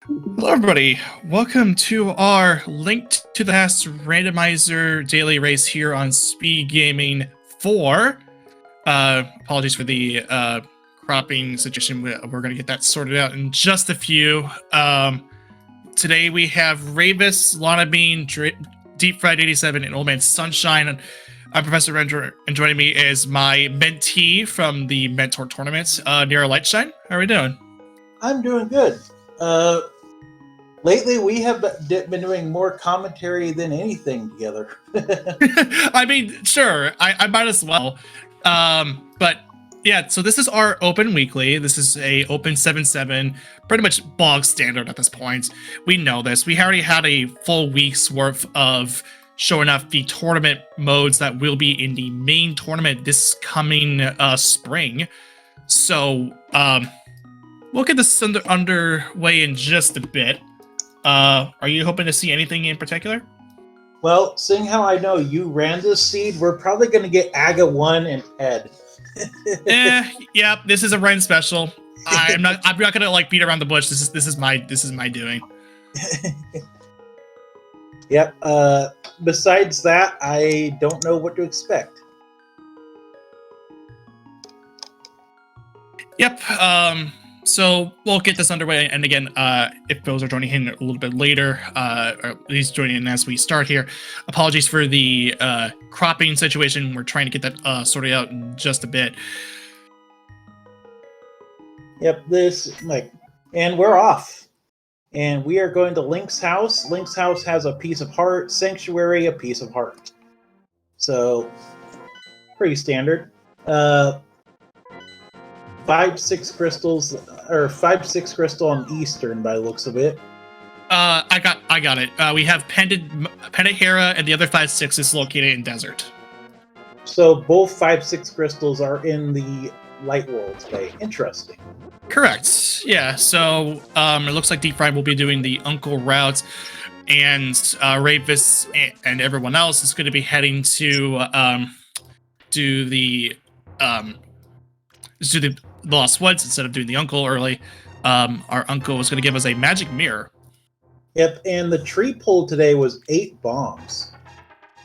Hello, everybody. Welcome to our Link to the Past Randomizer daily race here on Speed Gaming 4. Apologies for the cropping situation. We're going to get that sorted out in just a few. Today we have Ravis, Lana Bean, Deep Fried 87, and Old Man Sunshine. I'm Professor Render, and joining me is my mentee from the Mentor Tournament, Nira Lightshine. How are we doing? I'm doing good. Lately, we have been doing more commentary than anything together. I mean, sure, I might as well. But yeah, so this is our open weekly. This is a open 7-7, pretty much bog standard at this point. We know this. We already had a full week's worth of showing off the tournament modes that will be in the main tournament this coming spring. So we'll get this underway in just a bit. Are you hoping to see anything in particular? Well, seeing how I know you ran this seed, we're probably going to get Aga 1 and Ed. Yeah, this is a Ren special. I'm not gonna like beat around the bush. This is my doing. Yep. Besides that, I don't know what to expect. Yep. So we'll get this underway. And again, if those are joining in a little bit later, or at least joining in as we start here, apologies for the cropping situation. We're trying to get that sorted out in just a bit. Yep. And we're off. And we are going to Link's house. Link's house has a piece of heart. Sanctuary, a piece of heart. So, pretty standard. 5-6 crystals, or 5-6 crystal on Eastern by the looks of it. I got it. We have Pendant Hera, and the other 5-6 is located in Desert. So both 5-6 crystals are in the Light World today. Interesting. Correct. Yeah. So it looks like Deep Fried will be doing the Uncle route, and Ravis and everyone else is going to be heading to do the Lost Woods instead of doing the Uncle early. Our Uncle was going to give us a magic mirror. Yep, and the tree pulled today was 8 bombs.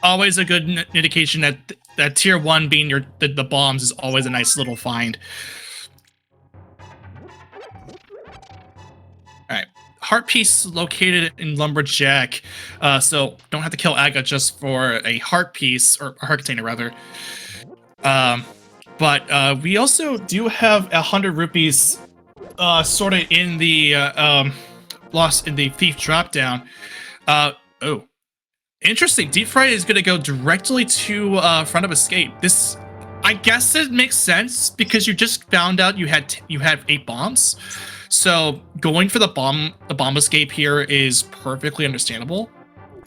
Always a good indication that tier 1 being the bombs is always a nice little find. Alright. Heart piece located in Lumberjack. So don't have to kill Aga just for a heart piece, or a heart container rather. But we also do have 100 rupees sort of in the lost in the thief drop down. Oh, interesting. Deep Fry is going to go directly to front of escape. This, I guess, it makes sense because you just found out you had 8 bombs. So going for the bomb escape here is perfectly understandable.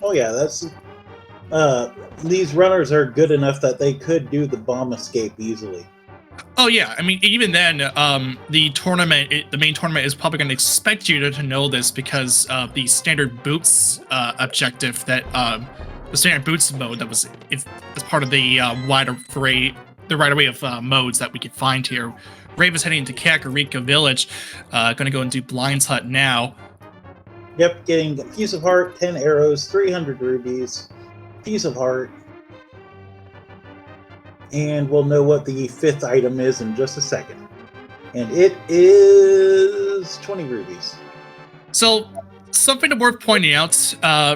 Oh yeah, that's these runners are good enough that they could do the bomb escape easily. Oh yeah, I mean, even then, the main tournament is probably going to expect you to know this because of the standard boots objective that the standard boots mode that was it's part of the right array of modes that we could find here. Raven's heading into Kakarika Village, going to go and do Blind's Hut now. Yep, getting a piece of heart, 10 arrows, 300 rubies, piece of heart. And we'll know what the 5th item is in just a second. And it is 20 rubies. So, something worth pointing out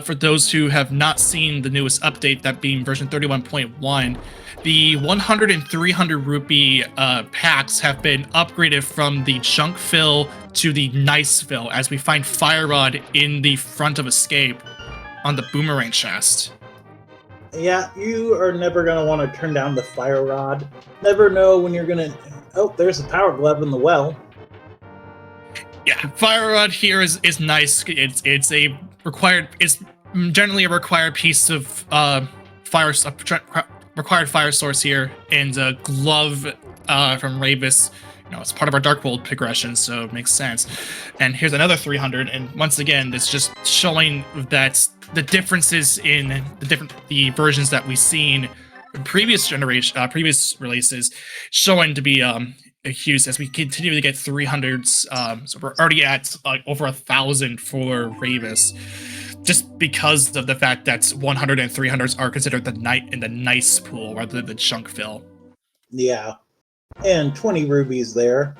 for those who have not seen the newest update, that being version 31.1, the 100 and 300 rupee packs have been upgraded from the junk fill to the nice fill, as we find Fire Rod in the front of Escape on the boomerang chest. Yeah, you are never going to want to turn down the Fire Rod. Never know when you're going to... Oh, there's a Power Glove in the well. Yeah, Fire Rod here is nice. It's a required... It's generally a required piece of required fire source here, and a glove from Ravis. You know, it's part of our Dark World progression, so it makes sense. And here's another 300, and once again, it's just showing that the differences in the versions that we've seen in previous releases, showing to be huge as we continue to get 300s. So we're already at over 1,000 for Ravis, just because of the fact that 100 and 300s are considered the nice pool rather than the chunk fill. Yeah, and 20 rubies there.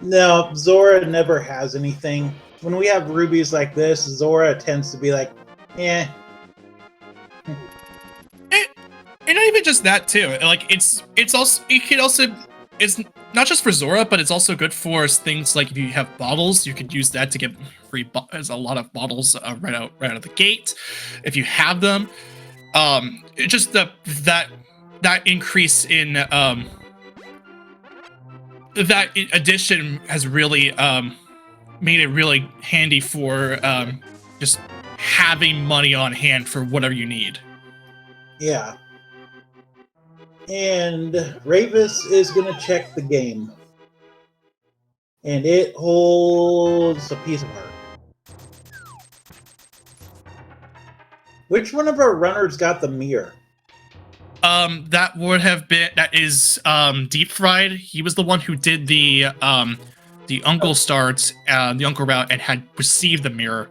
No, Zora never has anything. When we have rubies like this, Zora tends to be like, eh. And not even just that too. Like it's not just for Zora, but it's also good for things like if you have bottles, you could use that to get free. There's a lot of bottles right out of the gate, if you have them. It just that increase in that addition has really made it really handy for just having money on hand for whatever you need. Yeah. And Ravis is going to check the game. And it holds a piece of heart. Which one of our runners got the mirror? That is Deep Fried. He was the one who did the Uncle Start, the Uncle Route, and had received the mirror.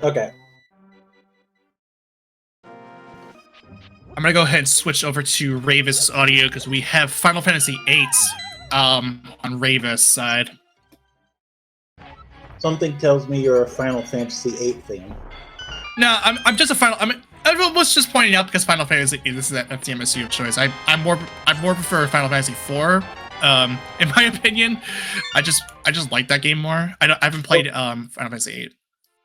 Okay. I'm gonna go ahead and switch over to Ravis' audio because we have Final Fantasy VIII on Ravis' side. Something tells me you're a Final Fantasy VIII fan. No, I'm just a Final. I was just pointing out because Final Fantasy this is that's the MSU of choice. I more prefer Final Fantasy IV. In my opinion, I just like that game more. I haven't played Final Fantasy VIII.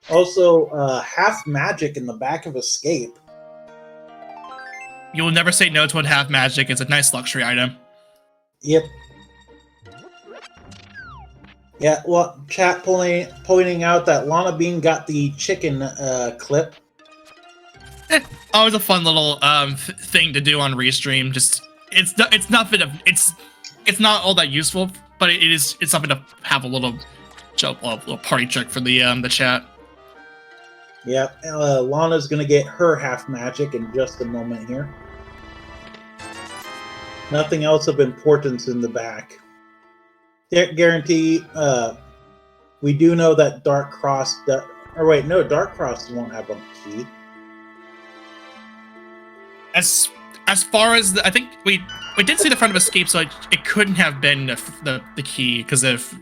Also, half magic in the back of Escape. You will never say no to a half magic. It's a nice luxury item. Yep. Yeah, well, chat pointing out that Lana Bean got the chicken clip. Always a fun little thing to do on Restream. Just it's not all that useful, but it's something to have a little party trick for the chat. Yeah, Lana's gonna get her half magic in just a moment here. Nothing else of importance in the back. Guarantee. We do know that Dark Cross. Or wait, no, Dark Cross won't have a key. As far as I think we did see the front of Escape, so it couldn't have been the key because of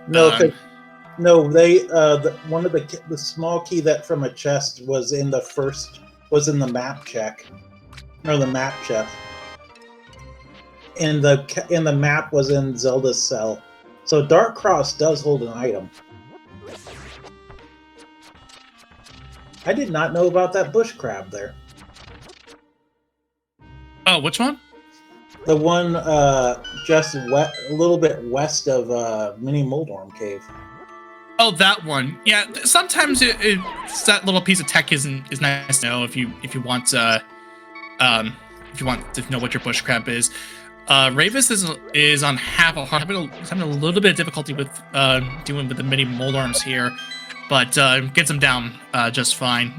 no, they one of the small key that from a chest was in the map check, or the map chest. And the map was in Zelda's cell. So Dark Cross does hold an item. I did not know about that bush crab there. Oh, which one? The one just a little bit west of Mini Moldorm Cave. Oh, that one. Yeah, sometimes that little piece of tech is nice to know if you want to know what your bush crab is. Ravis is on half a heart. He's having a little bit of difficulty with dealing with the mini moldarms here, but gets him down just fine.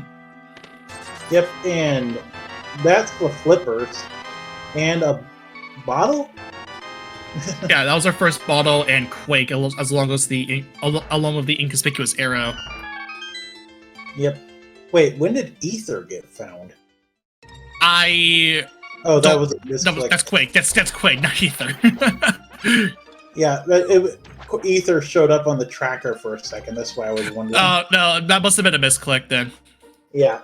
Yep, and that's the flippers. And a bottle? Yeah, that was our first bottle and Quake, as long as along with the inconspicuous arrow. Yep. Wait, when did Ether get found? Oh, that was a misclick. That's Quake. That's Quake, not Ether. Yeah, Ether showed up on the tracker for a second. That's why I was wondering. Oh, no, that must have been a misclick then. Yeah.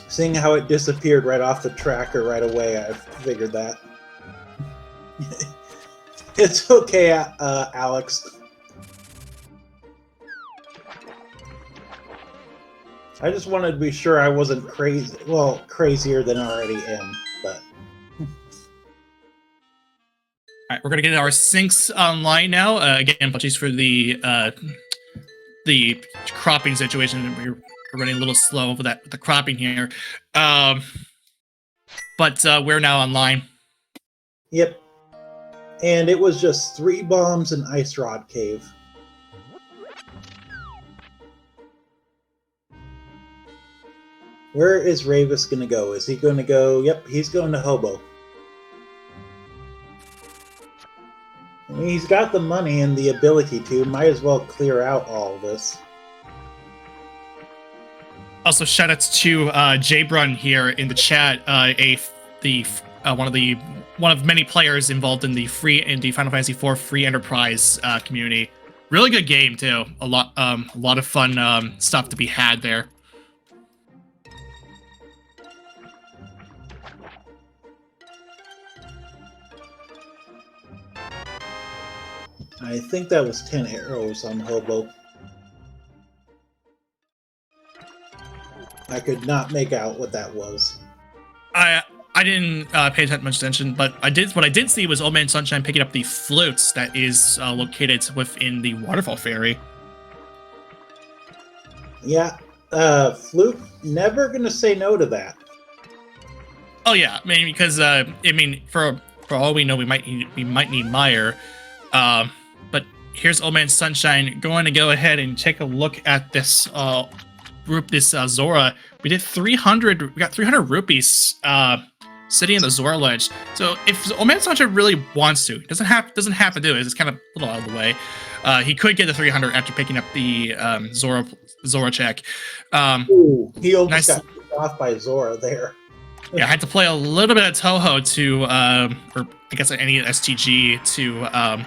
Seeing how it disappeared right off the tracker right away, I figured that. It's okay, Alex. I just wanted to be sure I wasn't crazy. Well, crazier than I already am, but. All right, we're gonna get our syncs online now. Again, apologies for the cropping situation. We're running a little slow with the cropping here, but we're now online. Yep, and it was just 3 bombs in Ice Rod Cave. Where is Ravis going to go? Is he going to go? Yep, he's going to Hobo. I mean, he's got the money and the ability to. Might as well clear out all of this. Also, shoutouts to Jbrun here in the chat. One of many players involved in the Final Fantasy IV free enterprise community. Really good game too. A lot of fun stuff to be had there. I think that was 10 arrows on Hobo. I could not make out what that was. I didn't pay much attention, but what I did see was Old Man Sunshine picking up the flutes that is located within the waterfall ferry. Yeah, flute never gonna say no to that. Oh yeah, I mean because for all we know we might need Meyer, but here's Old Man Sunshine going to go ahead and take a look at this Zora. We did 300. We got 300 rupees sitting in the Zora ledge. So if Old Man Sunshine really wants to, doesn't have to do it. It's kind of a little out of the way. He could get the 300 after picking up the Zora check. Ooh, he almost got kicked off by Zora there. Yeah, I had to play a little bit of Toho to, or I guess any STG to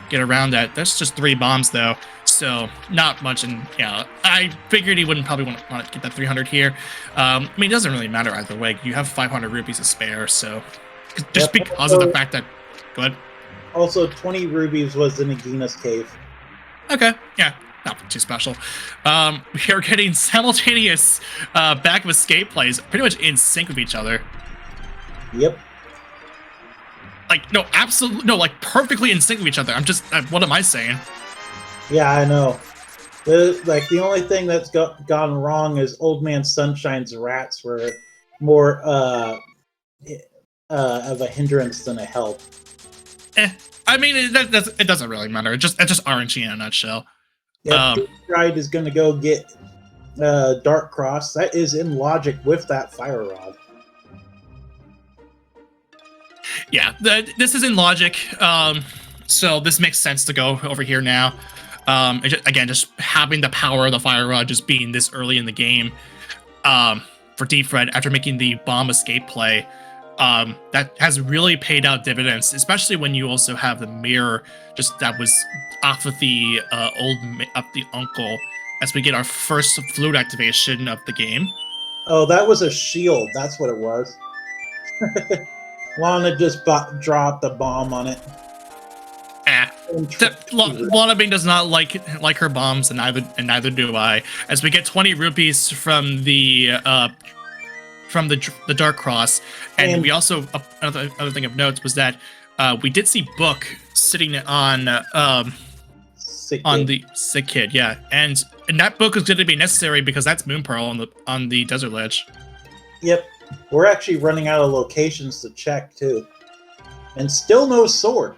get around that. That's just 3 bombs though, so not much. And yeah, I figured he wouldn't probably want to get that 300 here. I mean, it doesn't really matter either way. You have 500 rupees to spare, so just because of the fact that. Go ahead. Also, 20 rubies was in Nagina's cave. Okay, yeah, not too special. We are getting simultaneous back of escape plays, pretty much in sync with each other. Yep. Like, no, absolutely, no, like perfectly in sync with each other. I'm just, what am I saying? Yeah, I know. The only thing that's gone wrong is Old Man Sunshine's rats were more of a hindrance than a help. I mean, it doesn't really matter. It's just RNG in a nutshell. Yeah, Pride is going to go get Dark Cross. That is in logic with that Fire Rod. Yeah, this is in logic. So this makes sense to go over here now. Again, just having the power of the Fire Rod just being this early in the game for Defred after making the bomb escape play. That has really paid out dividends, especially when you also have the mirror just that was off of the the uncle as we get our first flute activation of the game. Oh, that was a shield. That's what it was. Lana just dropped a bomb on it. Lana Bing does not like her bombs, and neither do I. As we get 20 rupees from the Dark Cross, and we also another thing of note was that we did see Book sitting on the Sick Kid, yeah, and that Book is going to be necessary because that's Moon Pearl on the desert ledge. Yep, we're actually running out of locations to check too, and still no sword.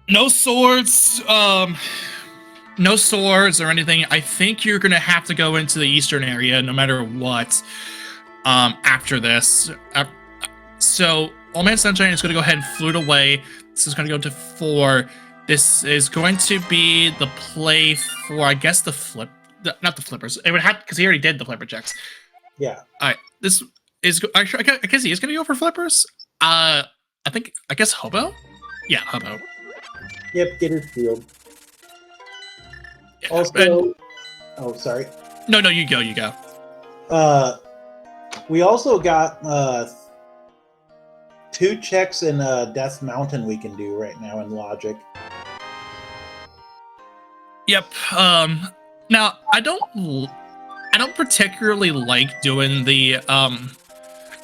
No swords. No swords or anything. I think you're gonna have to go into the eastern area no matter what. After this, so Old Man Sunshine is going to go ahead and flute away. This is going to go to 4. This is going to be the play for, I guess, not the flippers. It would have, because he already did the flipper checks. Yeah. All right. This is, I guess he is going to go for flippers. I guess Hobo. Yeah, Hobo. Yep, get his shield. Yeah, also, oh, sorry. No, you go. We also got 2 checks in Death Mountain we can do right now in logic. Yep. Now I don't particularly like doing the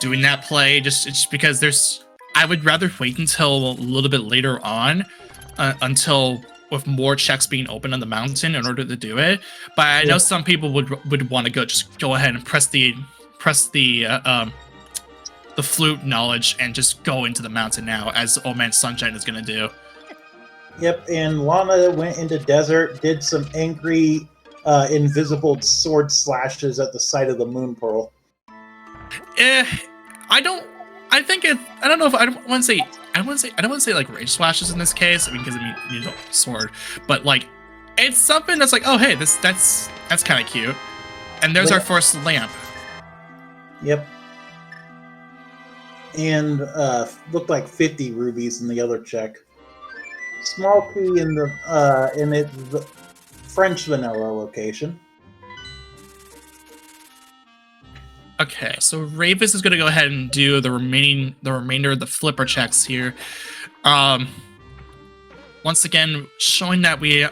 doing that play just because I would rather wait until a little bit later on until with more checks being open on the mountain in order to do it. But I know some people would want to go ahead and press the flute knowledge and just go into the mountain now, as Old Man Sunshine is going to do. Yep, and Lana went into desert, did some angry invisible sword slashes at the site of the Moon Pearl. I don't. I think it. I don't know if I don't want to say. I don't want to say like rage splashes in this case. I mean, because you don't sword, but like it's something that's like, oh hey, that's kind of cute. And there's our first lamp. Yep. And looked like 50 rubies in the other check. Small key in the French vanilla location. Okay, so Ravis is going to go ahead and do the remainder of the flipper checks here. Once again, showing that we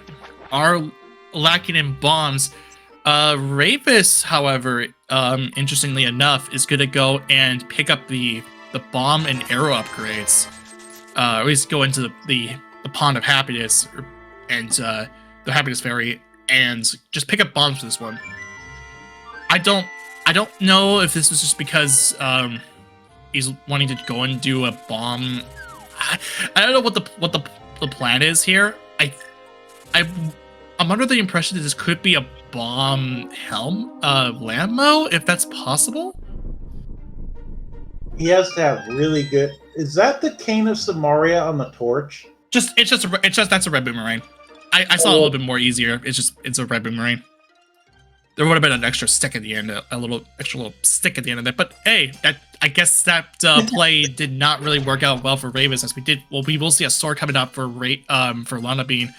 are lacking in bombs. Ravis, however, interestingly enough, is going to go and pick up the bomb and arrow upgrades. At least go into the Pond of Happiness and the Happiness Fairy and just pick up bombs for this one. I don't know if this was just because he's wanting to go and do a bomb. I don't know what the plan is here. I'm under the impression that this could be a bomb helm Lambo, if that's possible. He has to have really good. Is that the Cane of Samaria on the torch? It's just that's a red boomerang. I saw a little bit more easier. It's a red boomerang. There would have been an extra stick at the end, a extra little stick at the end of that. But hey, I guess that play did not really work out well for Ravis, as we did. Well, we will see a sword coming up for Lana Bean.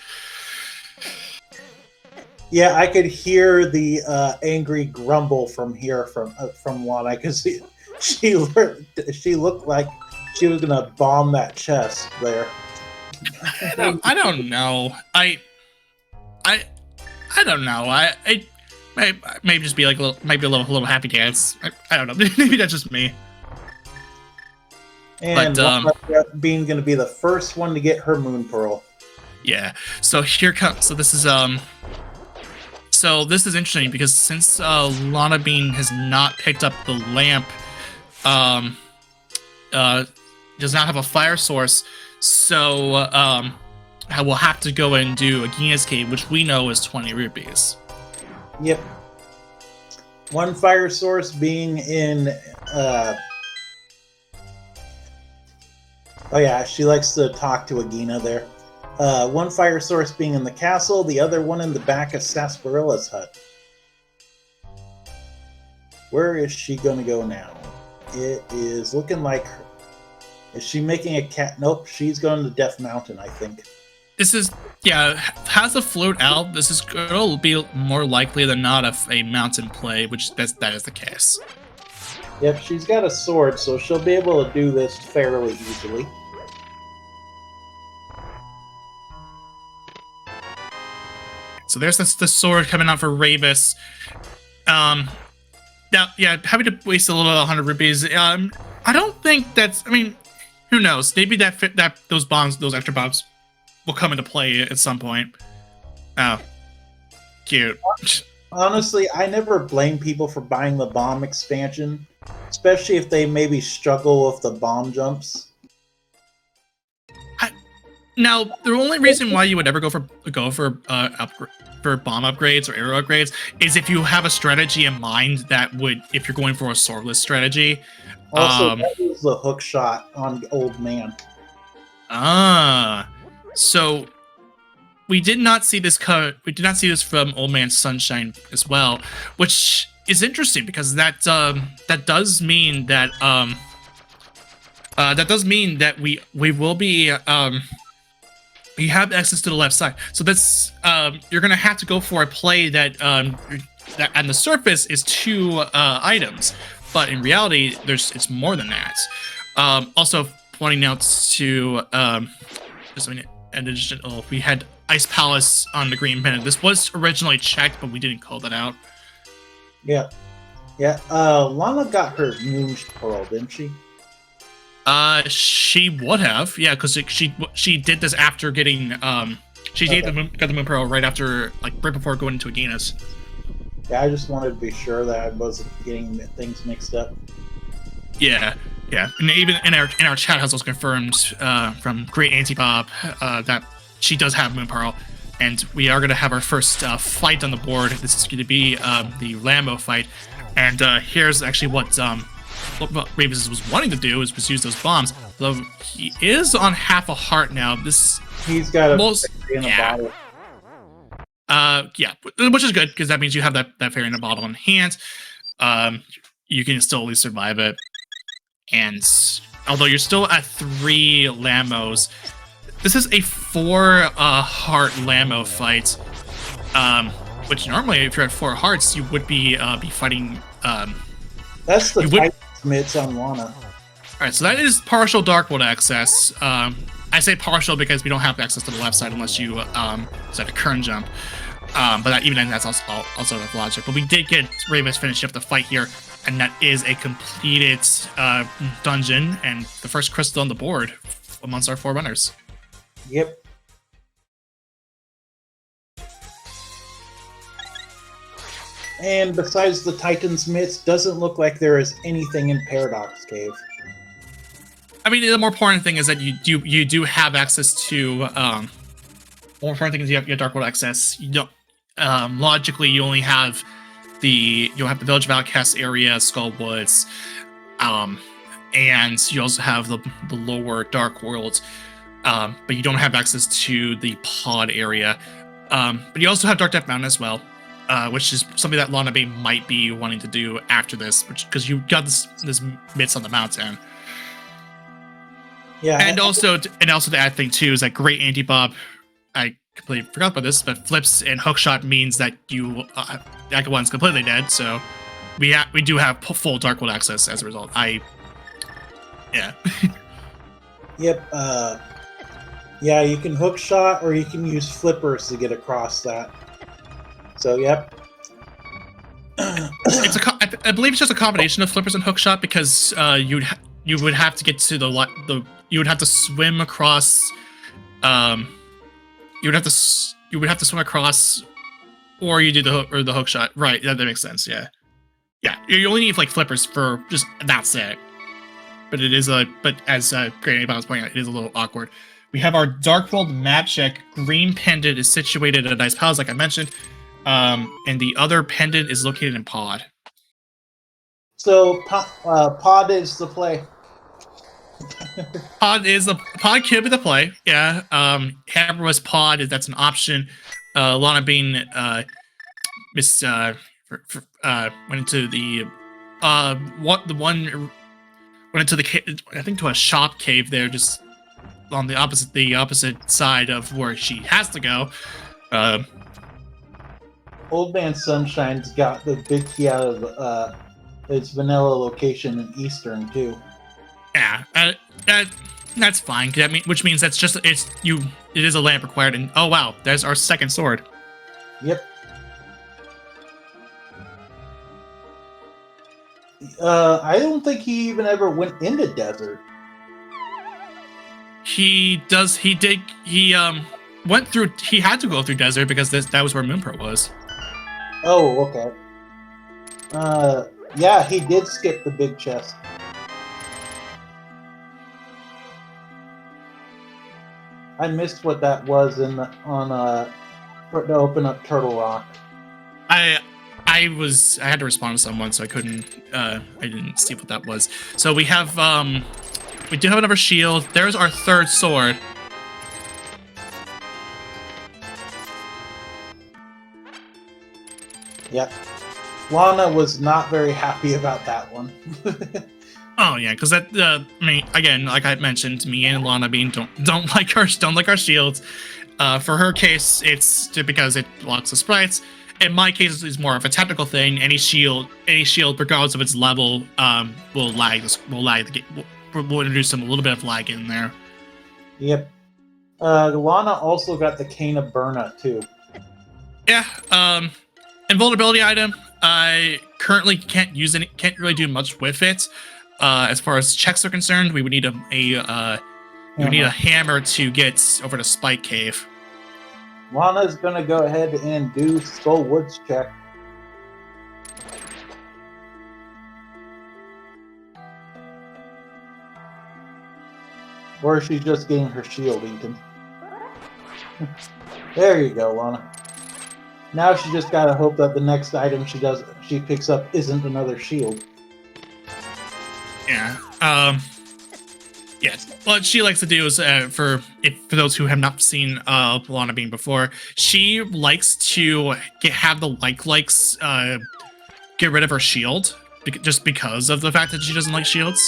Yeah, I could hear the angry grumble from here from Lana, because she looked like she was gonna bomb that chest there. I don't know. I don't know. I maybe just be like a little happy dance. I don't know. Maybe that's just me. And Bean gonna be the first one to get her moon pearl. Yeah. So here comes. So this is interesting because since Lana Bean has not picked up the lamp, does not have a fire source, so we'll have to go and do a Gina's Cave, which we know is 20 rupees. Yep. One fire source being in. Oh yeah, she likes to talk to Agina there. One fire source being in the castle, the other one in the back of Sasparilla's hut. Where is she going to go now? It is looking like. Is she making a cat? Nope, she's going to Death Mountain, I think. This is, yeah, has a float out. This is going to be more likely than not a mountain play, which that is the case. Yep, she's got a sword, so she'll be able to do this fairly easily. So there's the sword coming out for Ravis. Now, yeah, happy to waste a little 100 rupees. I don't think that's. I mean, who knows? Maybe those extra bombs, will come into play at some point. Oh, cute. Honestly, I never blame people for buying the bomb expansion, especially if they maybe struggle with the bomb jumps. Now, the only reason why you would ever go for bomb upgrades or arrow upgrades is if you have a strategy in mind that would, if you're going for a swordless strategy. Also, that was the hook shot on Old Man. So we did not see this from Old Man Sunshine as well, which is interesting because that does mean that we will be we have access to the left side. So that's you're gonna have to go for a play that on the surface is 2 items, but in reality it's more than that. Also pointing out to we had Ice Palace on the green pendant. This was originally checked, but we didn't call that out. Yeah. Lana got her moon pearl, didn't she? She would have, yeah, because she did this after getting got the moon pearl right after, like, right before going into Agina's. Yeah, I just wanted to be sure that I wasn't getting things mixed up. Yeah, and even in our chat has also confirmed from Great Auntie Bob that she does have moon pearl, and we are going to have our first fight on the board. This is going to be the Lambo fight, and here's actually what what Ravis was wanting to do was use those bombs. Though he is on half a heart now. He's got a most in a bottle. Yeah, which is good because that means you have that fairy in a bottle in hand. You can still at least survive it. And although you're still at 3 Lamos, this is a 4 heart Lamo fight. Which normally, if you're at 4 hearts, you would be fighting. That's the Titan's mitts on Lana. All right, so that is partial Dark World access. I say partial because we don't have access to the left side unless you set a current jump. But even then, that's also of logic. But we did get Ravis finish up the fight here, and that is a completed dungeon and the first crystal on the board amongst our 4 runners. Yep. And besides the Titan's mitts, doesn't look like there is anything in Paradox Cave. I mean, the more important thing is that you do have access to. More important thing is you have Dark World access. You don't. Logically, you only have you'll have the Village of Outcasts area, Skull Woods, and you also have the lower Dark World. But you don't have access to the pod area. But you also have Dark Death Mountain as well. Which is something that Lana Bay might be wanting to do after this, because you got this mitts on the mountain. Yeah, and also the add thing too is that great anti-bob. I completely forgot about this, but flips and hookshot means that you Aka One's completely dead. So we do have full Dark World access as a result. Yeah. Yep. Yeah, you can hookshot or you can use flippers to get across that. So, yep. I believe it's just a combination of flippers and hookshot because you would have to get to you would have to swim across. You would have to swim across, or you do the hookshot. Right, that makes sense. Yeah. You only need like flippers for just that's it. But it is but as Great Anybody was pointing out, it is a little awkward. We have our Dark World map check. Green Pendant is situated at a nice palace, like I mentioned. And the other pendant is located in Pod. So Pod is the play. Pod could be the play. Yeah. Hammer was Pod. That's an option. Lana Bean went into I think to a shop cave there, just on the opposite side of where she has to go. Old Man Sunshine's got the big key out of its vanilla location in Eastern too. Yeah, that's fine. Which means it is a lamp required. And oh wow, there's our second sword. Yep. I don't think he even ever went into desert. He went through. He had to go through desert because that was where Moonpro was. Oh, okay. Yeah, he did skip the big chest. I missed what that was to open up Turtle Rock. I had to respond to someone, so I couldn't. I didn't see what that was. So we have we do have another shield. There's our third sword. Yep. Lana was not very happy about that one. Oh yeah, because that again, like I mentioned, me and Lana Bean don't like our shields. For her case, it's because it blocks the sprites. In my case, it's more of a technical thing. Any shield, regardless of its level, will introduce a little bit of lag in there. Yep. Lana also got the Cane of Burna too. Yeah. Invulnerability item. I currently can't really do much with it. As far as checks are concerned, we would need a hammer to get over to Spike Cave. Lana's gonna go ahead and do Skull Woods check. Or she's just getting her shield eaten. There you go, Lana. Now she just gotta hope that the next item she picks up isn't another shield. Yeah. Yeah. What she likes to do is, for those who have not seen Lana Bean before, she likes to have the likes get rid of her shield just because of the fact that she doesn't like shields.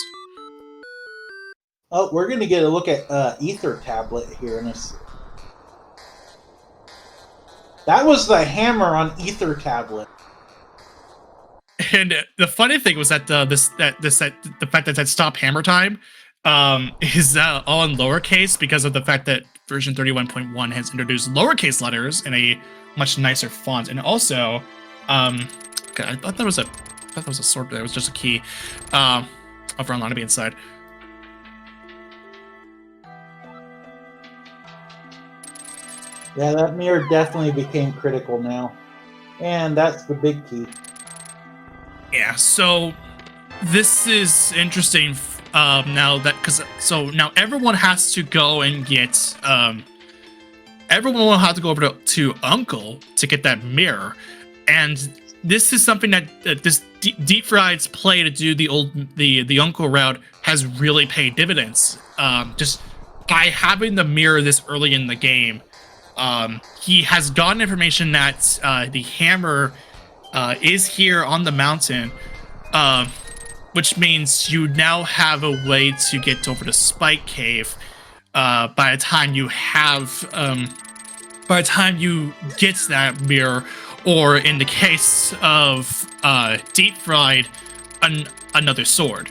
Oh, we're gonna get a look at Ether Tablet here in this. That was the hammer on Ether Tablet. And the funny thing was that the fact that stop hammer time is all in lowercase because of the fact that version 31.1 has introduced lowercase letters in a much nicer font, and also, okay, I thought that was a sword, but it was just a key over on Lana Bean's side. Yeah, that mirror definitely became critical now, and that's the big key. Yeah, so this is interesting now that so now everyone has to go and get everyone will have to go over to Uncle to get that mirror, and this is something that this Deep Fried's play to do the Uncle route has really paid dividends. Just by having the mirror this early in the game, he has gotten information that the hammer is here on the mountain, which means you now have a way to get over to Spike Cave. By the time you get that mirror, or in the case of Deep Fried, another sword,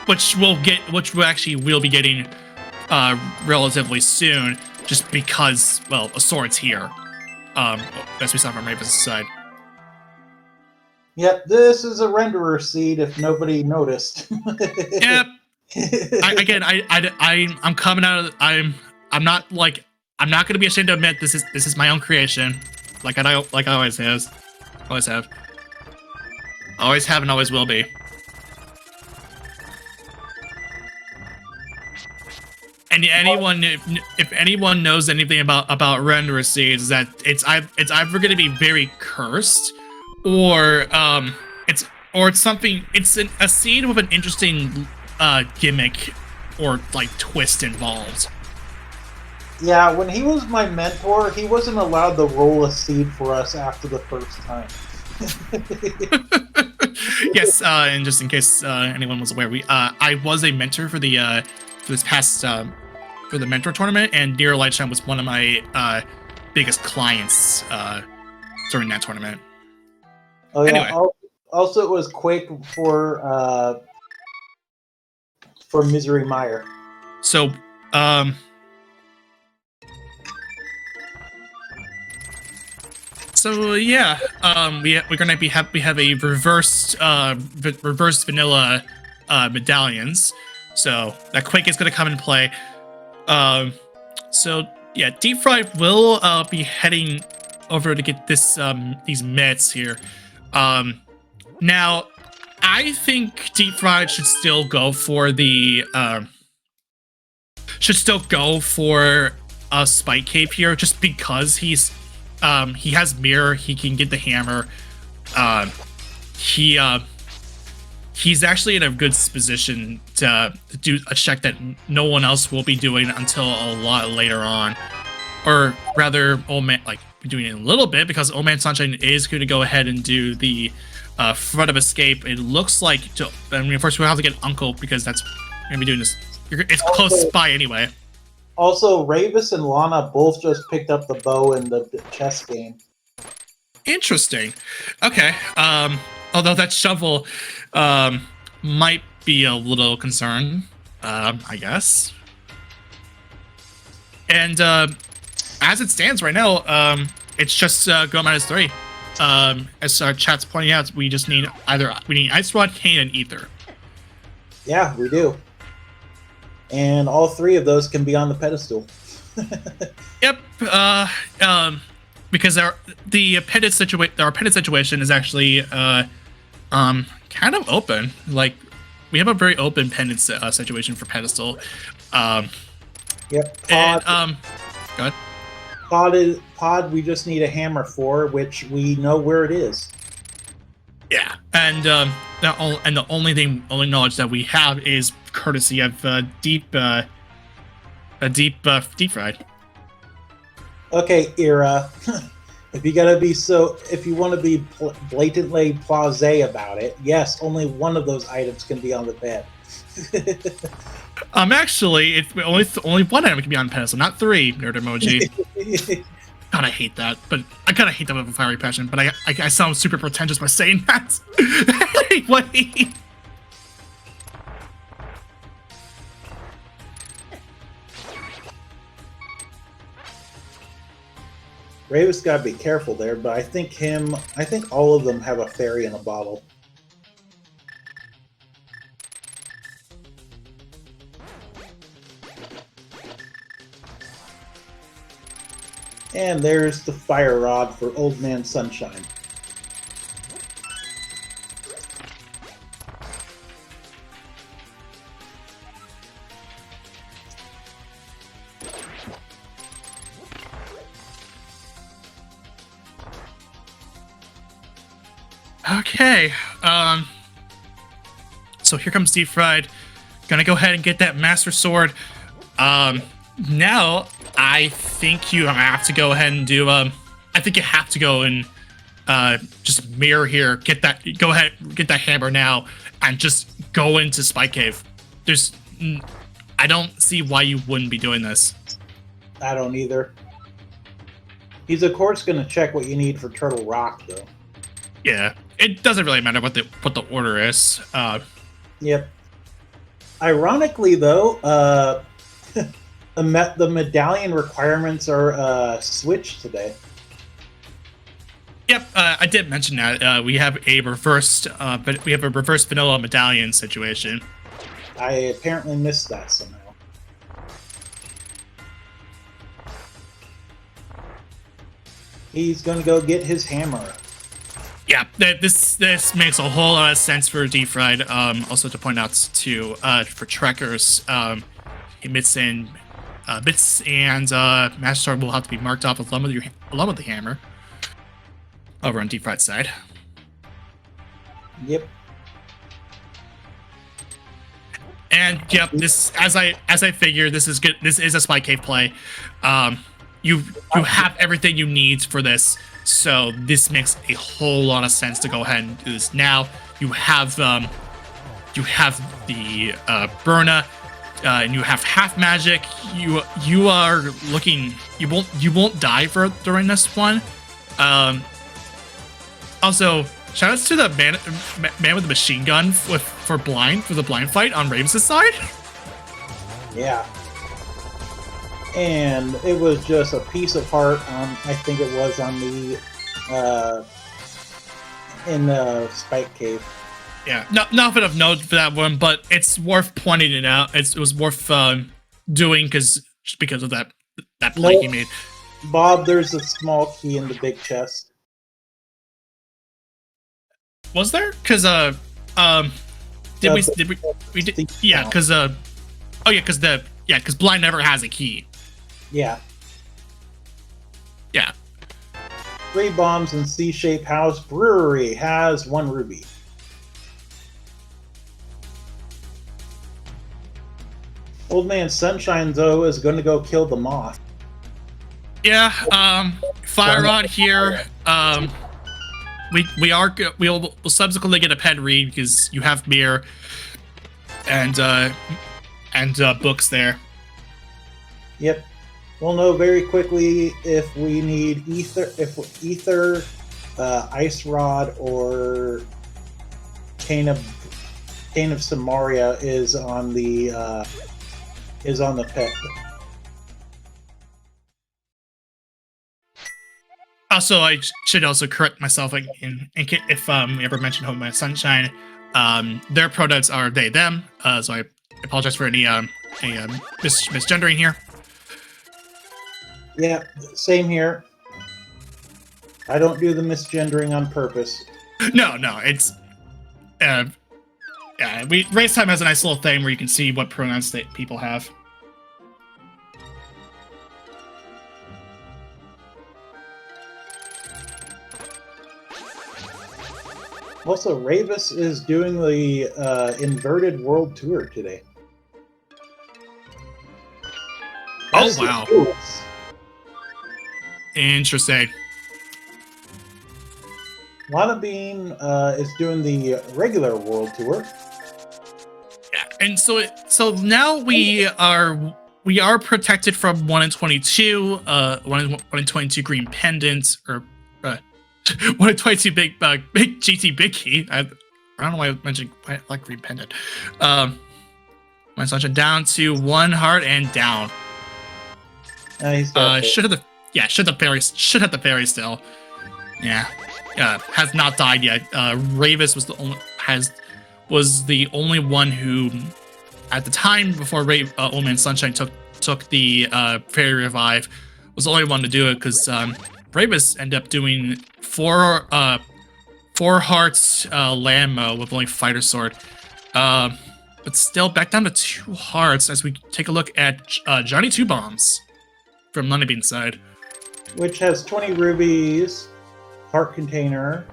which we'll be getting relatively soon, just because, well, a sword's here. As we saw from Raven's side. Yep, this is a renderer seed. If nobody noticed. Yep. I'm coming out of. I'm not going to be ashamed to admit this is my own creation, like I always have, and always will be. And if anyone knows anything about renderer seeds, that it's either going to be very cursed, or it's something. It's a seed with an interesting gimmick or like twist involved. Yeah, when he was my mentor, he wasn't allowed to roll a seed for us after the first time. Yes, and just in case anyone was aware, I was a mentor for the for this past for the mentor tournament, and Dear Lightshine was one of my biggest clients during that tournament. Oh yeah. Anyway. Also, it was Quake for Misery Meyer. So, yeah, we're gonna we have a reversed vanilla medallions. So that Quake is gonna come into play. So yeah, Deep Fried will be heading over to get this these mitts here. Now, I think Deep Fried should still go for the a Spike Cave here, just because he has mirror, he can get the hammer. He's actually in a good position to do a check that no one else will be doing until a lot later on, or rather, Old Man doing it a little bit, because Old Man Sunshine is going to go ahead and do the front of escape. It looks like, first we'll have to get Uncle, because that's going to be doing this. It's close by anyway. Also, Ravis and Lana both just picked up the bow in the chess game. Interesting. Okay. Although that shovel might be a little concern, I guess. And as it stands right now, it's just go -3. As our chat's pointing out, we just need Ice Rod, Cane, and Ether. Yeah, we do. And all three of those can be on the pedestal. Yep. Because our pendant situation is actually kind of open. Like, we have a very open pendant situation for pedestal. Yep. And, go ahead. Pod we just need a hammer for, which we know where it is. Yeah, and the only knowledge that we have is courtesy of deep fried. Okay, Ira. If you want to be blatantly blasé about it, yes, only one of those items can be on the bed. Actually, it's only one item can be on pedestal, not three. Nerd emoji. God, I hate that. But I kind of hate that with a fiery passion. But I sound super pretentious by saying that. Anyway. Raven's got to be careful there, but I think all of them have a fairy in a bottle. And there's the fire rod for Old Man Sunshine. Okay. So here comes Deep Fried. Gonna go ahead and get that Master Sword. Now I think you have to go ahead and do. I think you have to go and just mirror here. Go ahead, get that hammer now, and just go into Spike Cave. I don't see why you wouldn't be doing this. I don't either. He's of course going to check what you need for Turtle Rock, though. Yeah, it doesn't really matter what the order is. Yep. Ironically, though, the medallion requirements are switched today. Yep, I did mention that. We have a reversed vanilla medallion situation. I apparently missed that somehow. He's going to go get his hammer. Yeah, this makes a whole lot of sense for Deep Fried. Also to point out to for trekkers, bits and Master Sword will have to be marked off along with the hammer over on Deep Fried's side. Yep. And yep, this as I figure, this is good. This is a Spike Cave play. You have everything you need for this, so this makes a whole lot of sense to go ahead and do this now. You have the Burna, and you have half magic. You are looking. You won't die during this one. Also, shoutouts to the man with the machine gun for the blind fight on Ravens' side. Yeah. And it was just a piece of heart on, I think it was on the, in the Spike Cave. Yeah, nothing of note for that one, but it's worth pointing it out. It was worth doing because of that play he made. Bob, there's a small key in the big chest. Was there? Because did we did, yeah, because because blind never has a key. Yeah. Yeah. 3 bombs in C-Shape House Brewery has 1 ruby. Old Man Sunshine, though, is going to go kill the moth. Yeah, Fire Rod here. We'll subsequently get a pen read because you have mirror and books there. Yep. We'll know very quickly if we need ether, ice rod, or cane of Samaria is on the pet. Also, I should also correct myself if we ever mentioned Home by Sunshine. Their pronouns are they, them. So I apologize for any misgendering here. Yeah, same here. I don't do the misgendering on purpose. No, it's Race Time has a nice little thing where you can see what pronouns that people have. Also, Ravis is doing the Inverted World Tour today. That's wow. coolest. Interesting. Lana Bean is doing the regular World Tour. Yeah, and so now we are protected from 1 in 22, 1 in 22 green pendant, or 1 in 22 big GT big key. I don't know why I mentioned like green pendant. My sunshine down to 1 heart and down. Should have the fairy still. Yeah. Has not died yet. Ravis was the only one who, at the time before Old Man Sunshine took the fairy revive, was the only one to do it, because Ravis ended up doing 4 hearts land mode with only fighter sword. But still back down to 2 hearts as we take a look at Johnny Two Bombs from Lunnebean's side, which has 20 rubies, heart container,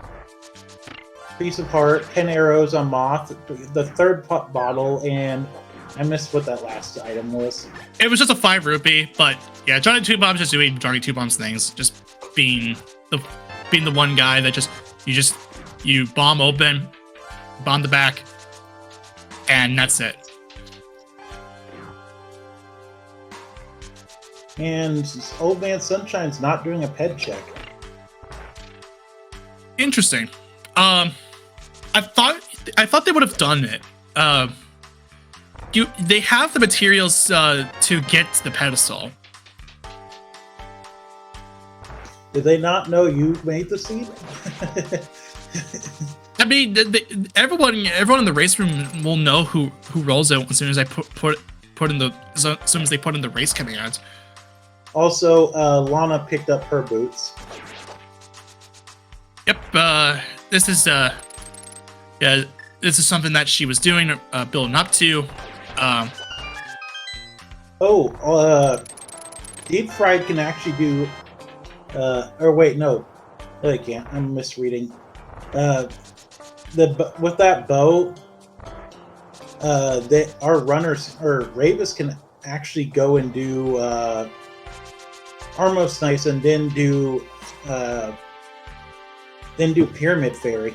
piece of heart, 10 arrows on moth, the 3rd bottle, and I missed what that last item was. It was just a 5 rupee, but yeah, Johnny Two Bombs just doing Johnny Two Bombs things, just being the one guy that you bomb open, bomb the back, and that's it. And Old Man Sunshine's not doing a ped check. Interesting. I thought they would have done it. They have the materials to get the pedestal. Did they not know you made the seed? I mean, everyone in the race room will know who rolls it as soon as I put in the as soon as they put in the race command. Also, Lana picked up her boots. Yep. This is something that she was doing, building up to. Deep Fried can actually do. Or wait, no, they can't. I'm misreading. With that bow, our runners or Ravis can actually go and do Armos Nice and then do Pyramid Fairy.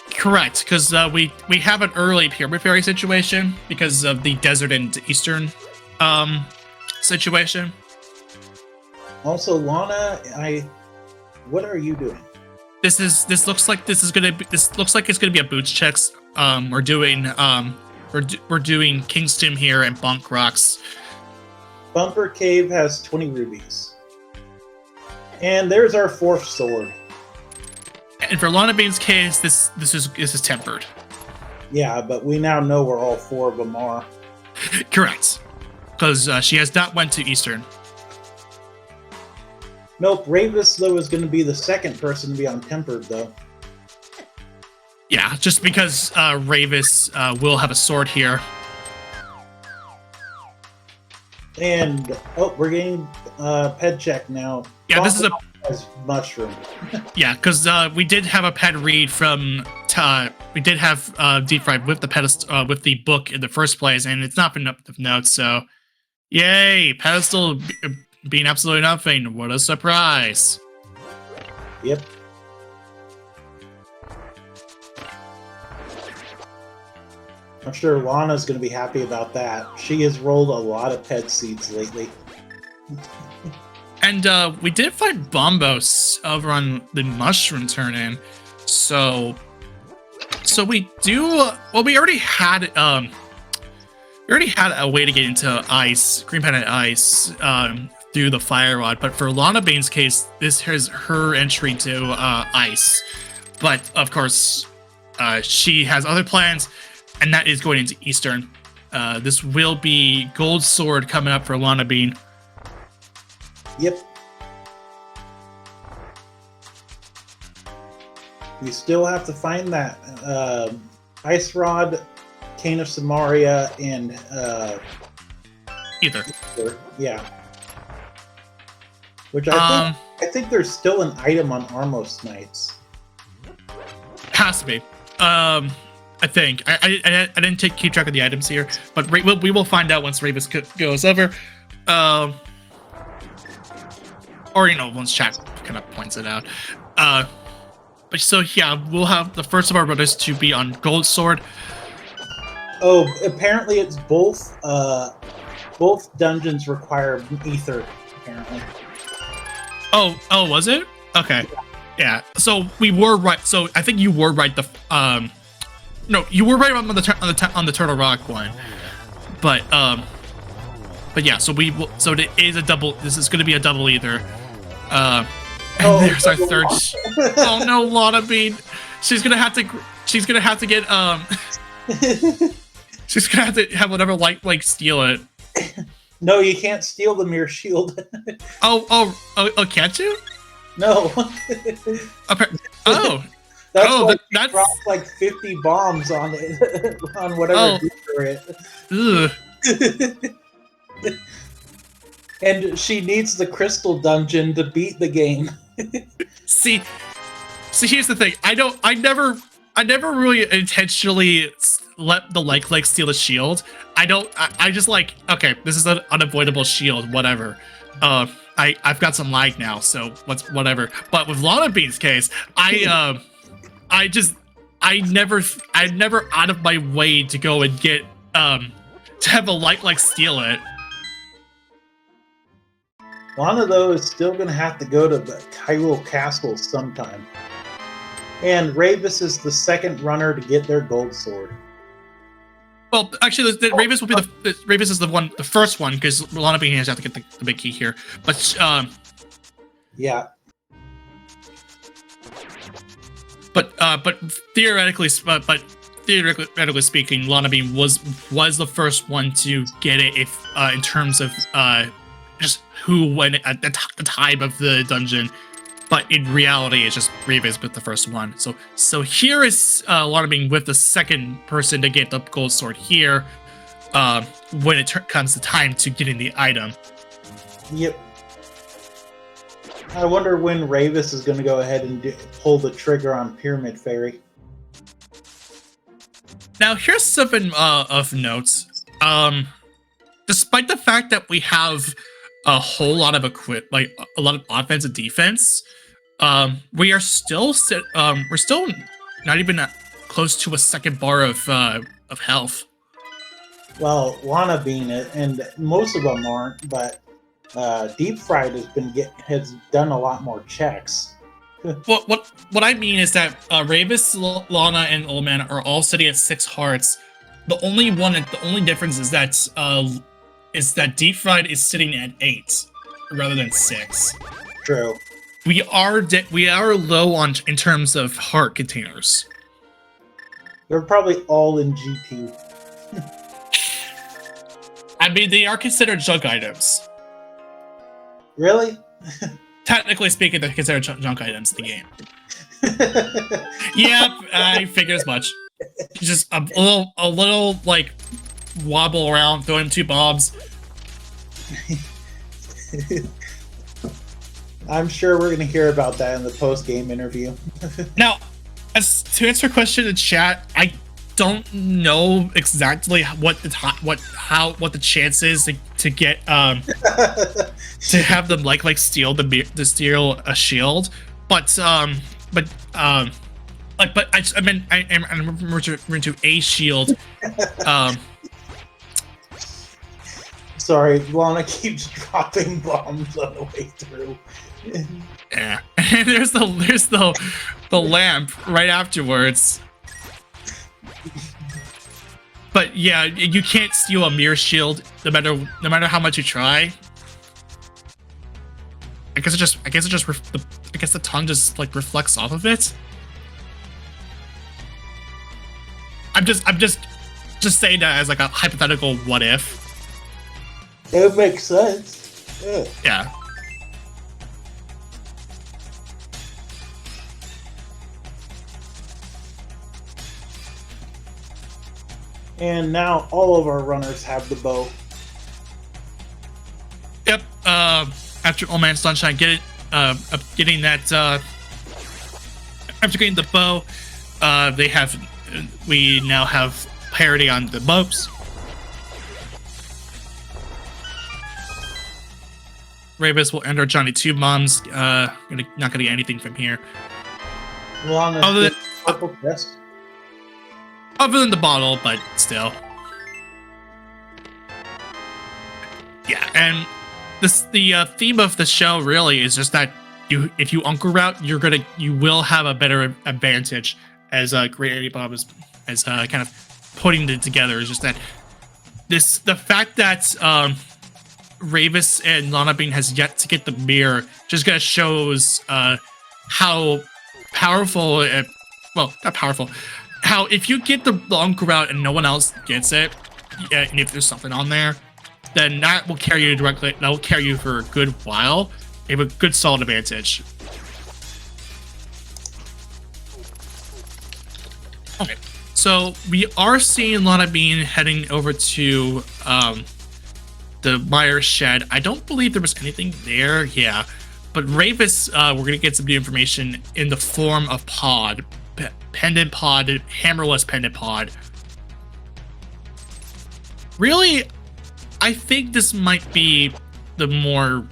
Correct, because we have an early Pyramid Fairy situation because of the Desert and Eastern situation. Also, Lana, what are you doing? This looks like it's gonna be a boots checks. We're doing Kingston here and Bunk Rocks. Bumper Cave has 20 rubies, and there's our 4th sword. And for Lana Bean's case, this is tempered. Yeah, but we now know where all 4 of them are. Correct, because she has not went to Eastern. Nope, Ravis, though, is going to be the 2nd person to be on Tempered, though. Yeah, just because Ravis will have a sword here. And, we're getting ped check now. Yeah, this is as mushroom. Yeah, because we did have a ped read from... we did have Deep Fried with the pedestal, with the book in the first place, and it's not been up with notes, so... Yay! Pedestal being absolutely nothing. What a surprise. Yep. I'm sure Lana's going to be happy about that. She has rolled a lot of ped seeds lately. And we did find Bombos over on the mushroom turn-in. So we do... well, we already had a way to get into ice, Green Pendant Ice, through the Fire Rod, but for Lana Bane's case, this is her entry to ice. But of course, she has other plans, and that is going into Eastern. This will be Gold Sword coming up for Lana Bean. Yep. We still have to find that Ice Rod, Cane of Samaria, and Either. Yeah. Which I think there's still an item on Armos Knights. has to be. I think I didn't keep track of the items here, but we will find out once Ravis goes over. Or once chat kind of points it out. But so yeah, we'll have the first of our runners to be on Gold Sword. Oh, apparently it's both. Both dungeons require ether. Apparently. Oh, was it? Okay. Yeah. So we were right. So I think you were right. No, you were right on the Turtle Rock one. But yeah. So we will. So it is a double. This is going to be a double either. And there's our third. Oh no, Lana Bean. She's gonna have to get She's gonna have to have whatever like steal it. No, you can't steal the mirror shield. Oh, can't you? No. Oh. That's dropped like 50 bombs on it, on whatever for it. And she needs the crystal dungeon to beat the game. See, here's the thing. I never really intentionally let the like steal the shield. I just like, okay, this is an unavoidable shield, whatever. I've got some lag now, so whatever. But with Lana Bean's case, I never out of my way to go and get to have a like steal it. Lana, though, is still going to have to go to the Hyrule Castle sometime. And Ravis is the second runner to get their gold sword. Well, actually, Ravis will be Ravis is the first one, because Lana Bean has to get the big key here. But yeah. But theoretically speaking, Lana Bean was the first one to get it. If in terms of just who went at the time of the dungeon, but in reality, it's just Ravis with the first one. So here is Lana Bean with the second person to get the gold sword here. When it comes to time to getting the item. Yep. I wonder when Ravis is going to go ahead and pull the trigger on Pyramid Fairy. Now, here's something of note. Despite the fact that we have a whole lot of a lot of offense and defense, we're still not even close to a second bar of health. Well, Lana Bean, and most of them aren't, but Deep Fried has done a lot more checks. What I mean is that Ravis, Lana, and Old Man are all sitting at 6 hearts. The only difference is that Deep Fried is sitting at 8 rather than 6. True. We are low in terms of heart containers. They're probably all in GT. I mean, they are considered junk items. Really? Technically speaking, they're considered junk items in the game. Yep, I figured as much. Just a little like wobble around, throwing 2 bombs. I'm sure we're going to hear about that in the post-game interview. Now, as to answer a question in chat, I don't know exactly what the chance is to get to have them like steal steal a shield, but I'm referring to a shield. Sorry, Lana keeps dropping bombs on the way through. Yeah, and there's the lamp right afterwards. But yeah, you can't steal a mirror shield no matter how much you try. I guess the tongue just like reflects off of it. I'm just saying that as like a hypothetical what if. It makes sense. Yeah. And now all of our runners have the bow. Yep. After Old Man Sunshine getting that after getting the bow, we now have parity on the mopes. Ravis will enter Johnny Two Bombs. Not gonna get anything from here. Other than the bottle, but still. Yeah, and the theme of the show really is just that if you Uncle Route, you will have a better advantage as Great Bob is kind of putting it together. Is just that the fact that Ravis and Lana Bean has yet to get the mirror just kind of shows how powerful not powerful, how if you get the Uncle Route and no one else gets it, and if there's something on there, then that will carry you directly. That will carry you for a good while. You have a good solid advantage. Okay, so we are seeing Lana Bean heading over to the Myers shed. I don't believe there was anything there. Yeah, but Ravis, we're gonna get some new information in the form of pod, pendant pod, hammerless pendant pod. Really, I think this might be the more.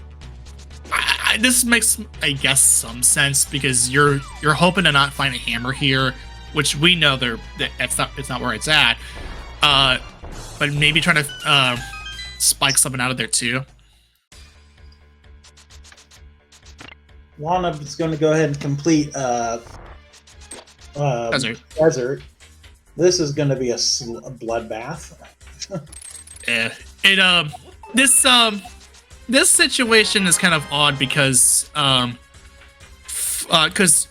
This makes, I guess, some sense because you're hoping to not find a hammer here, which we know it's not where it's at. But maybe trying to spike something out of there too. Lana is going to go ahead and complete desert. This is going to be a bloodbath. Yeah. This situation is kind of odd because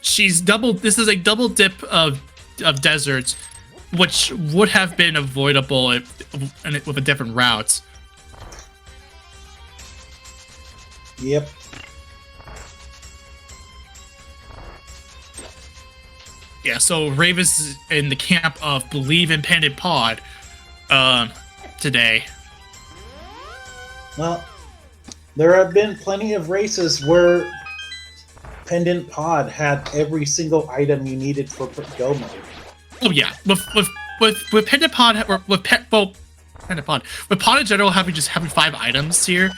she's double. This is a double dip of deserts, which would have been avoidable with a different route. Yep. Yeah. So Ravis is in the camp of Believe in Pendant Pod today. Well, there have been plenty of races where Pendant Pod had every single item you needed for go mode. Oh yeah, with Pendant Pod Pendant Pod with Pod in general having 5 items here,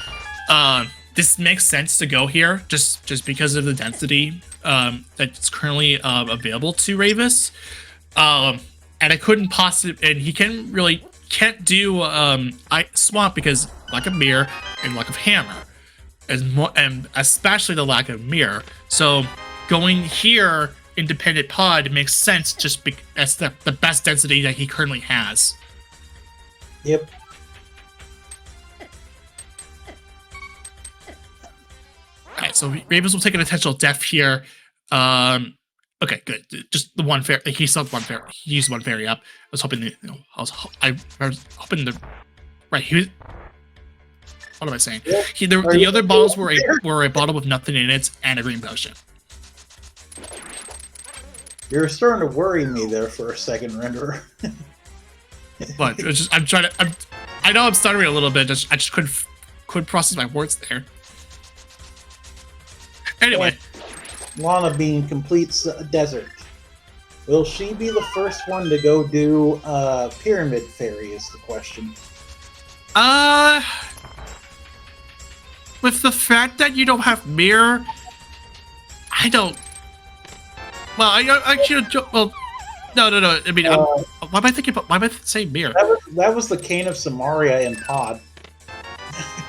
this makes sense to go here just because of the density that's currently available to Ravis, and I couldn't possibly, and he can't do swamp because lack of mirror and lack of hammer, and especially the lack of mirror. So going here independent pod makes sense just that's the best density that he currently has. Yep. Alright, so Ravens will take an intentional death here. Okay, good. Just the one fairy. He still one fairy. He used one fairy up. I was hoping I was hoping right. He was. What am I saying? Yeah. The other bottles were a bottle with nothing in it and a green potion. You're starting to worry me there for a second, Renderer. But it's just I know I'm stuttering a little bit. I just couldn't process my words there. Anyway, Lana Bean completes desert. Will she be the first one to go do Pyramid Fairy is the question. With the fact that you don't have mirror, I don't. Well, I should. Well, no. I mean, why am I thinking about? Why am I saying mirror? That was the Cane of Samaria in Pod.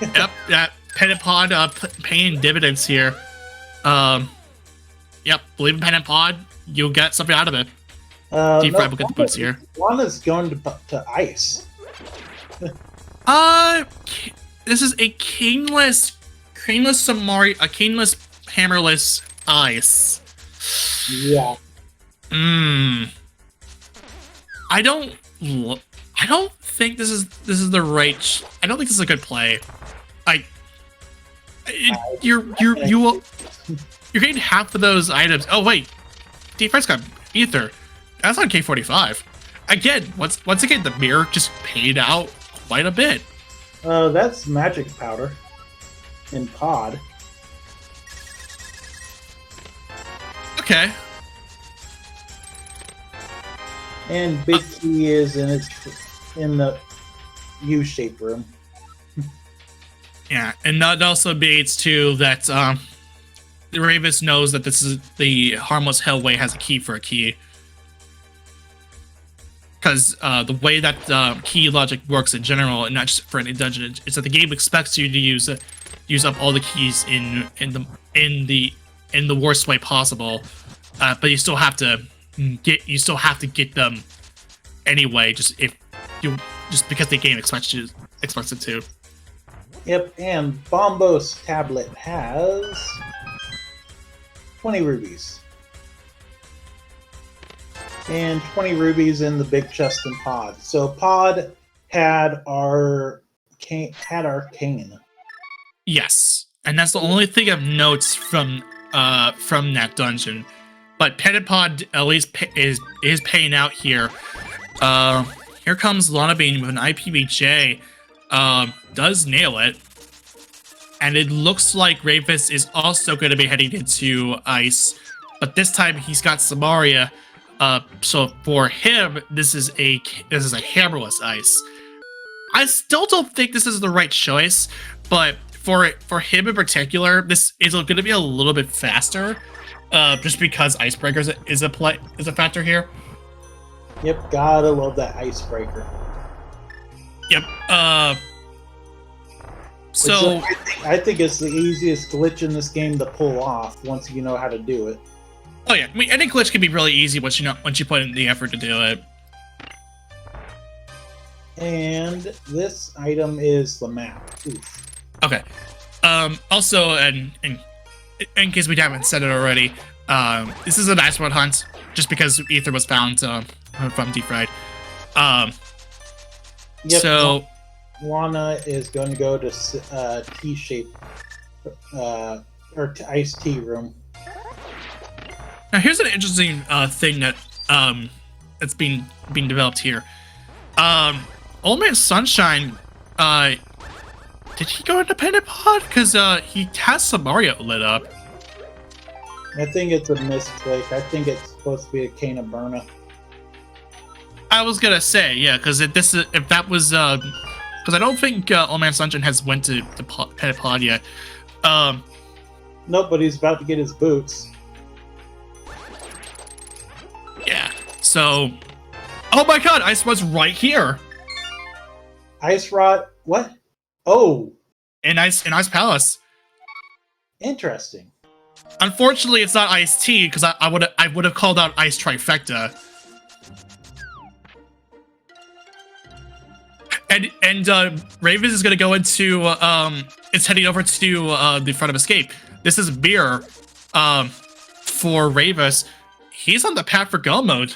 Yep, that Pendant Pod paying dividends here. Yep, believe in Pendant Pod, you'll get something out of it. Deep Fried will get the boots here. Lana's going to ice. This is a caneless Samari, a caneless hammerless ice. Yeah. I don't think this is the right. I don't think this is a good play. You're getting half of those items. Oh wait, Deep Fried's got ether. That's on K45. Again, once again, the mirror just paid out quite a bit. That's magic powder in Pod. Okay. And Big Key is in the U-shaped room. Yeah, and that also means too that Ravis knows that this is the harmless hellway has a key for a key. Because the way that key logic works in general, and not just for any dungeon, is that the game expects you to use up all the keys in the worst way possible, but you still have to get them anyway. Just because the game expects it to. Yep, and Bombo's tablet has 20 rubies. And 20 rubies in the big chest and Pod. So Pod had our Arcane. Yes, and that's the only thing of notes from that dungeon. But Pendant Pod at least is paying out here. Here comes Lana Bean with an IPBJ. Does nail it. And it looks like Ravis is also going to be heading into Ice. But this time he's got Samaria. So for him, this is a hammerless Ice. I still don't think this is the right choice, but for him in particular, this is going to be a little bit faster, just because Icebreaker is a factor here. Yep, gotta love that Icebreaker. Yep. So I think it's the easiest glitch in this game to pull off once you know how to do it. Oh yeah, I mean any glitch can be really easy once you put in the effort to do it. And this item is the map. Oof. Okay. Also, and in case we haven't said it already, this is an Ice Rod hunt, just because Ether was found from Deep Fried. Yep, so Lana is going to go to T-shape or Ice Tea room. Now here's an interesting thing that that's being developed here. Old Man Sunshine, did he go into Pendant Pod? Because he has Samaria lit up. I think it's a misclick. I think it's supposed to be a Cane of Burna. I was gonna say, yeah, because if that was because I don't think Old Man Sunshine has went to Pendant Pod yet. Nope, but he's about to get his boots. Yeah. So, oh my God, Ice Rod's right here. Ice Rod, what? Oh, in Ice Palace. Interesting. Unfortunately, it's not Ice Tea because I would have called out Ice Trifecta. And Ravis is gonna go into it's heading over to the front of Escape. This is beer for Ravis. He's on the path for go mode.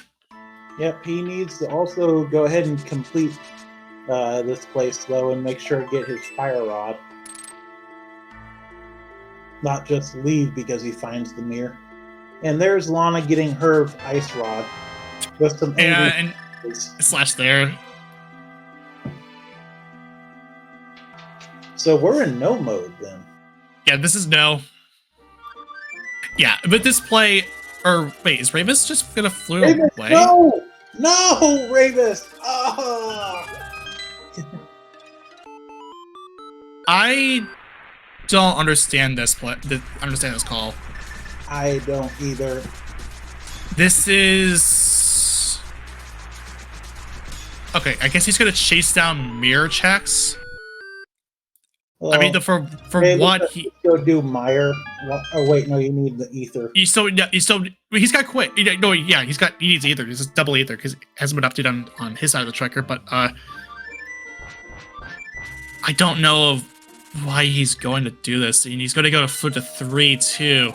Yep, he needs to also go ahead and complete this place though and make sure to get his fire rod. Not just leave because he finds the mirror. And there's Lana getting her ice rod with some and slash there. So we're in no mode then. Yeah, this is no. Yeah, but this play, or wait, is Ravis just gonna flew Ravis, away? No, Ravis. Oh. I don't understand this play. Understand this call. I don't either. This is okay. I guess he's gonna chase down mirror checks. Well, I mean, for what he go do Meyer. Oh wait, no, you need the ether. He's got quit. He needs ether. He's just double ether because it hasn't been updated on his side of the tracker. But I don't know of why he's going to do this, and he's going to go to flip to 3 too.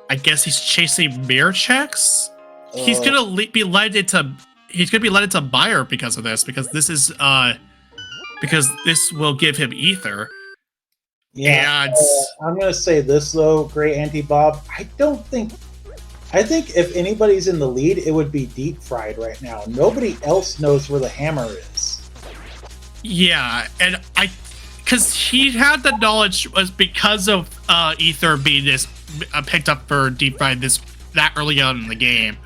I guess he's chasing mirror checks. He's gonna be led into buyer because of this, because this is because this will give him ether. Yeah, and I'm gonna say this though, Great Auntie Bob. I think if anybody's in the lead, it would be Deep Fried right now. Nobody else knows where the hammer is. Yeah, and because he had the knowledge was because of ether being this picked up for Deep Fried that early on in the game.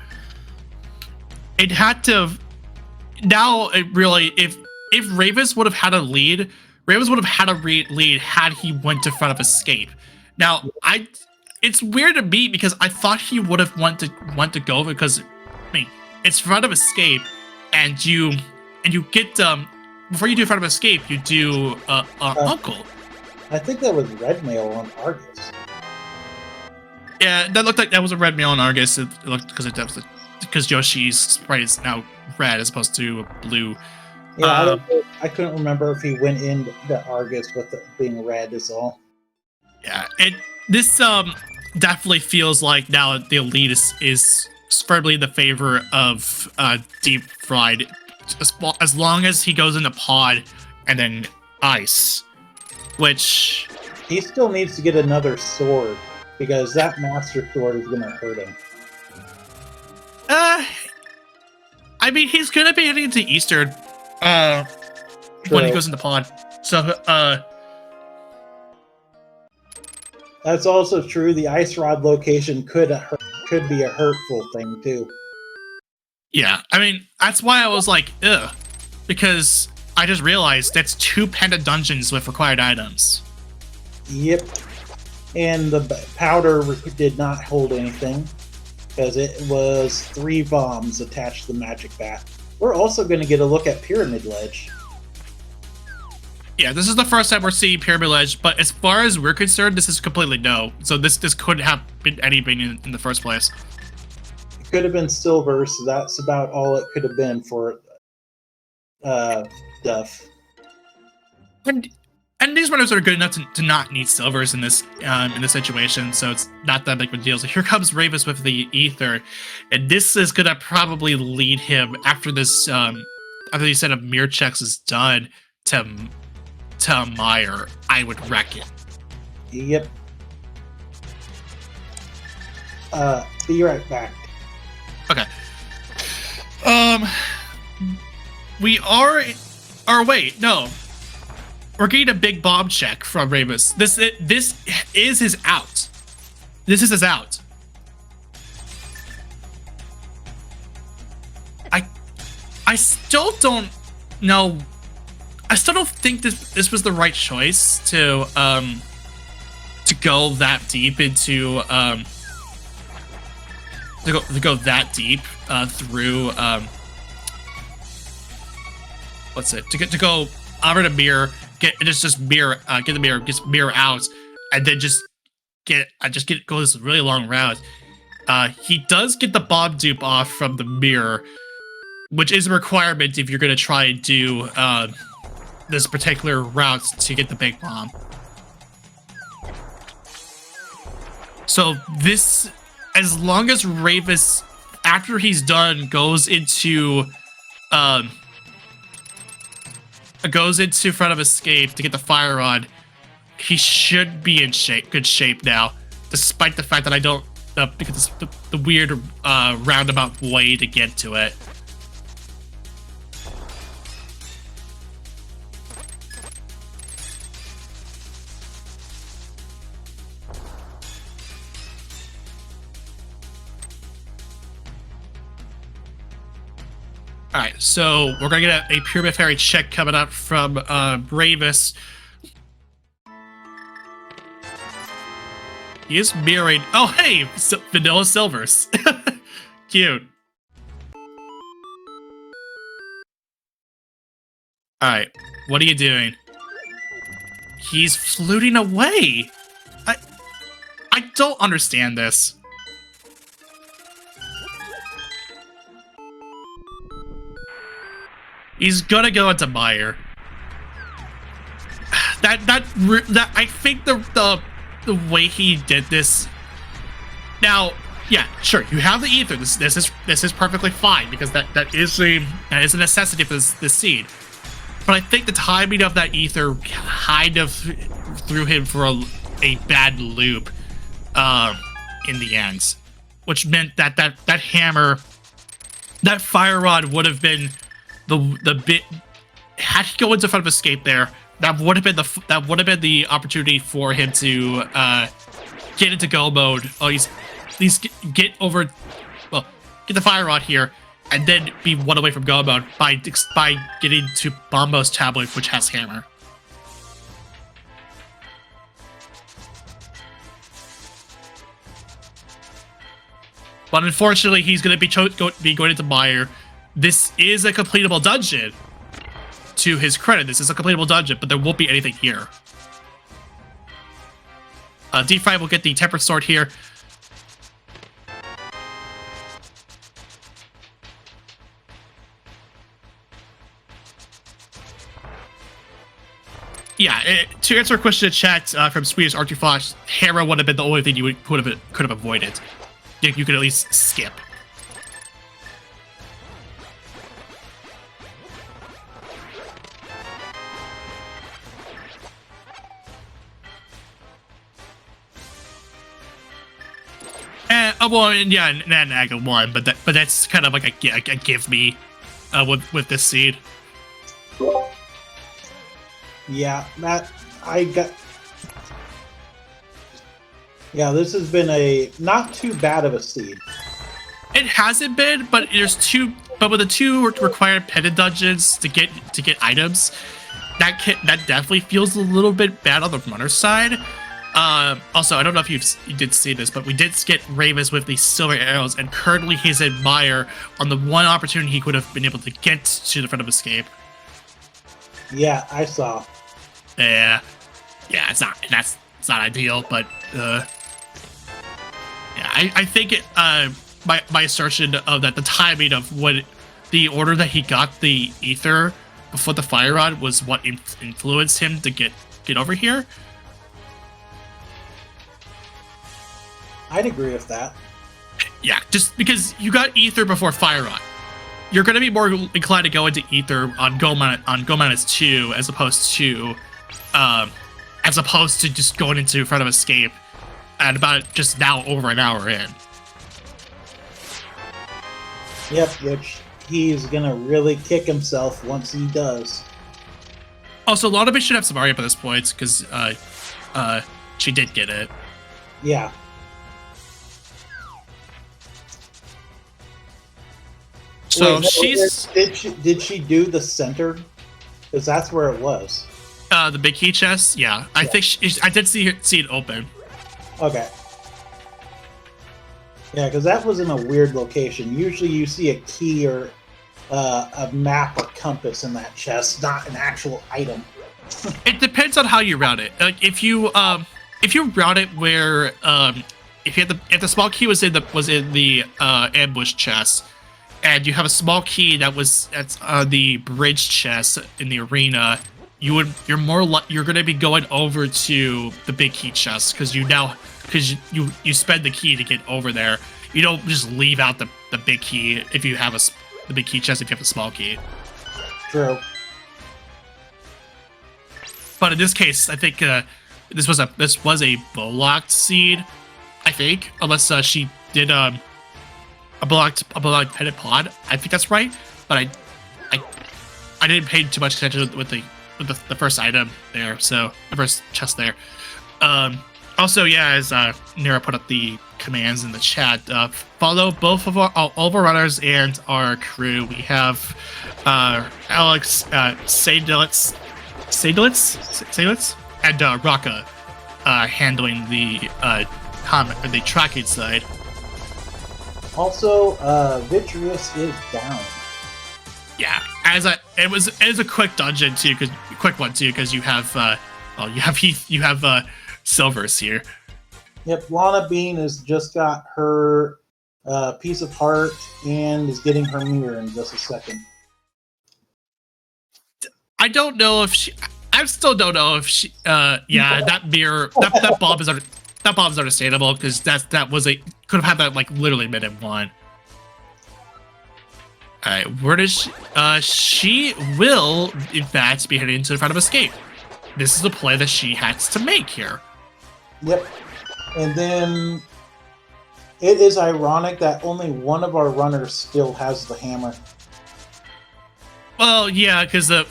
it had to. Now it really, if Ravis would have had a lead, Ravis would have had a lead had he went to front of escape. Now it's weird to me because I thought he would have want to go because, I mean, it's front of escape, and you get before you do front of escape, you do uncle. I think that was red mail on Argus. Yeah, that looked like that was a red mail on Argus. It looked because Yoshi's sprite is now red as opposed to blue. Yeah, I couldn't remember if he went into Argus with it being red is all. Yeah, this definitely feels like now the elite is firmly in the favor of deep fried, as long as he goes into pod and then ice, which he still needs to get another sword because that master sword is gonna hurt him. I mean, he's gonna be heading into Eastern when he goes into pod. So that's also true. The ice rod location could be a hurtful thing too. Yeah, I mean, that's why I was like, ugh, because I just realized that's 2 Pendant dungeons with required items. Yep, and the powder did not hold anything because it was 3 bombs attached to the magic bat. We're also going to get a look at Pyramid Ledge. Yeah, this is the first time we're seeing Pyramid Ledge, but as far as we're concerned, this is completely no. So this couldn't have been anything in the first place. It could have been Silver, so that's about all it could have been for Duff. And these runners are good enough to not need silvers in this situation, so it's not that big of a deal. So here comes Ravis with the ether, and this is gonna probably lead him after this after the set of mirror checks is done to Meyer. I would reckon. Yep. Be right back. Okay. We are. Or wait, no. We're getting a big bomb check from Ravis. This is his out. This is his out. I still don't know. I still don't think this was the right choice to go that deep into to go that deep through what's it to go over to mirror. Get the mirror out, and then go this really long route. He does get the bomb dupe off from the mirror, which is a requirement if you're gonna try and do this particular route to get the big bomb. So this, as long as Ravis, after he's done, goes into front of escape to get the fire on, he should be in good shape now, despite the fact that I don't because it's the weird roundabout way to get to it. All right, so we're gonna get a Pyramid Fairy check coming up from Ravis. He is mirroring. Oh, hey, Vanilla Silvers. Cute. All right, what are you doing? He's fluting away. I don't understand this. He's gonna go into Meyer. That I think the way he did this. Now, yeah, sure, you have the ether. This is perfectly fine because that is a necessity for this seed. But I think the timing of that ether kind of threw him for a bad loop in the end, which meant that hammer, that fire rod would have been the bit. Had he go into front of escape there, that would have been the opportunity for him to get into go mode. Oh, he's get over. Well, get the fire rod here, and then be one away from go mode by getting to Bombo's tablet, which has hammer. But unfortunately, he's going to be going into Mire. This is a completable dungeon. To his credit, this is a completable dungeon, but there won't be anything here. D5 will get the Temper Sword here. Yeah, to answer a question in chat from Swedish Archie Flash, Hera would have been the only thing you could have avoided. You could at least skip. Well, yeah, Naga won, but that's kind of like a give me with this seed. Yeah, Yeah, this has been a not too bad of a seed. It hasn't been, but with the two required pendant dungeons to get items, that definitely feels a little bit bad on the runner's side. Also, I don't know if you did see this, but we did get Ravis with the silver arrows, and currently he's in Mire on the one opportunity he could have been able to get to the front of escape. Yeah, I saw. Yeah, it's not ideal, but yeah, I think my assertion of that the timing of what the order that he got the ether before the fire rod was what influenced him to get over here. I'd agree with that. Yeah, just because you got ether before fire rod, you're going to be more inclined to go into ether on go minus 2 as opposed to just going into front of escape at about just now over an hour in. Yep, which he's gonna really kick himself once he does. Also, a lot of it should have some Arya by this point because she did get it. Yeah. So wait, did she do the center? Because that's where it was. The big key chest. Yeah, I think I did see it open. Okay. Yeah, because that was in a weird location. Usually, you see a key or a map or compass in that chest, not an actual item. It depends on how you route it. Like if you route it where if the small key was in the ambush chest, and you have a small key that's the bridge chest in the arena, you're going to be going over to the big key chest because you spend the key to get over there. You don't just leave out the big key if you have the big key chest if you have a small key. True. But in this case, I think this was a blocked seed. I think, unless she did a blocked pendant pod. I think that's right. But I didn't pay too much attention with the first item there. So the first chest there. Also, yeah, as Nera put up the commands in the chat, follow both of all of our runners and our crew. We have Alex Sadilitz, and Raka handling the the tracking side. Also, Vitreous is down. Yeah, it was a quick dungeon too, because you have Heath, you have Silvers here. Yep, Lana Bean has just got her piece of heart and is getting her mirror in just a second. I don't know if she. I still don't know if she. Yeah, that mirror, that bomb is understandable because could have had that like literally minute one. All right, where does she? She will in fact be heading into the front of escape. This is the play that she has to make here. Yep, and then it is ironic that only one of our runners still has the hammer. Well, yeah, because the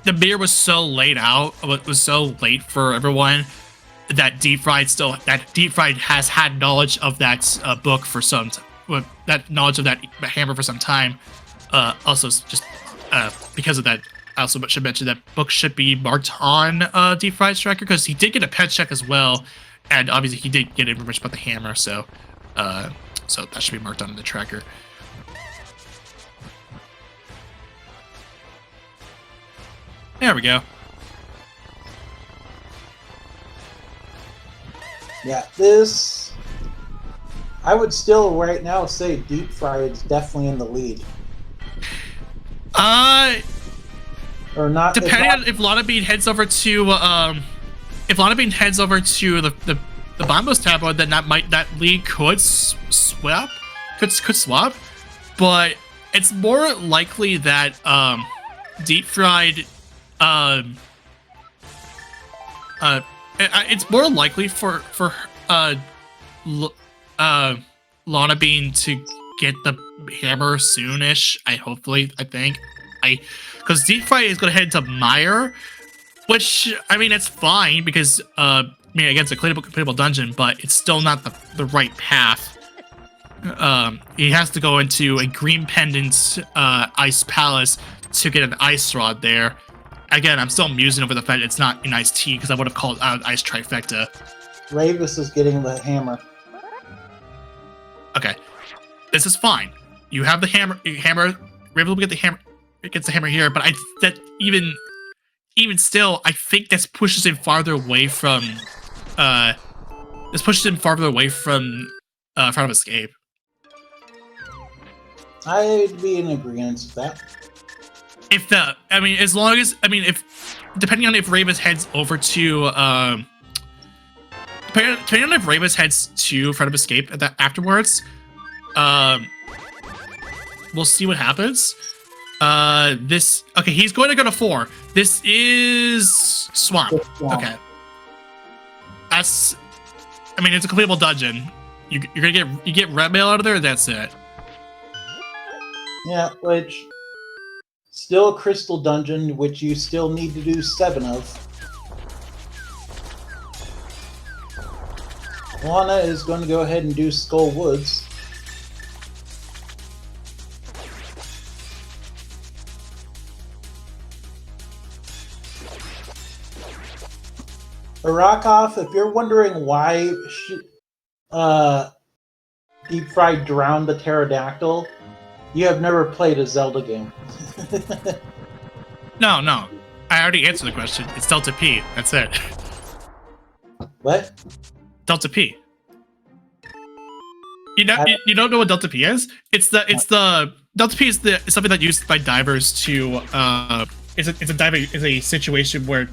mirror was so laid out, it was so late for everyone that Deep Fried has had knowledge of that book for that knowledge of that hammer for some time. Also, just because of that, I also should mention that book should be marked on Deep Fried's tracker because he did get a pet check as well, and obviously he did get information about the hammer, so that should be marked on the tracker. There we go. Yeah, this... I would still right now say Deep Fried is definitely in the lead. Or not. Depending on if Lana Bean heads over to the Bombos tableau, then that lead could swap, could swap, but it's more likely that Deep Fried it's more likely for Lana Bean to get the hammer soonish. I think. Because Deep Fried is going to head to Mire, which, I mean, it's fine because, against a cleanable dungeon, but it's still not the right path. He has to go into a Green Pendant Ice Palace to get an Ice Rod there. Again, I'm still musing over the fact it's not an Ice Tea because I would have called out Ice Trifecta. Ravis is getting the hammer. Okay. This is fine. You have the hammer. Ravis will get the hammer. It gets the hammer here, but even still, I think this pushes him farther away from Front of Escape. I'd be in agreement with that. If depending on if Ravis heads over to depending on if Ravis heads to Front of Escape afterwards, we'll see what happens. He's going to go to 4. This is Swamp. Okay. It's a completable dungeon. You get red mail out of there, that's it. Yeah, which still a crystal dungeon, which you still need to do 7 of. Lana is going to go ahead and do Skull Woods. Arakov, if you're wondering why Deep Fried drowned the pterodactyl, you have never played a Zelda game. No. I already answered the question. It's Delta P. That's it. What? Delta P. You don't know what Delta P is? It's the Delta P is something that's used by divers to it's a situation where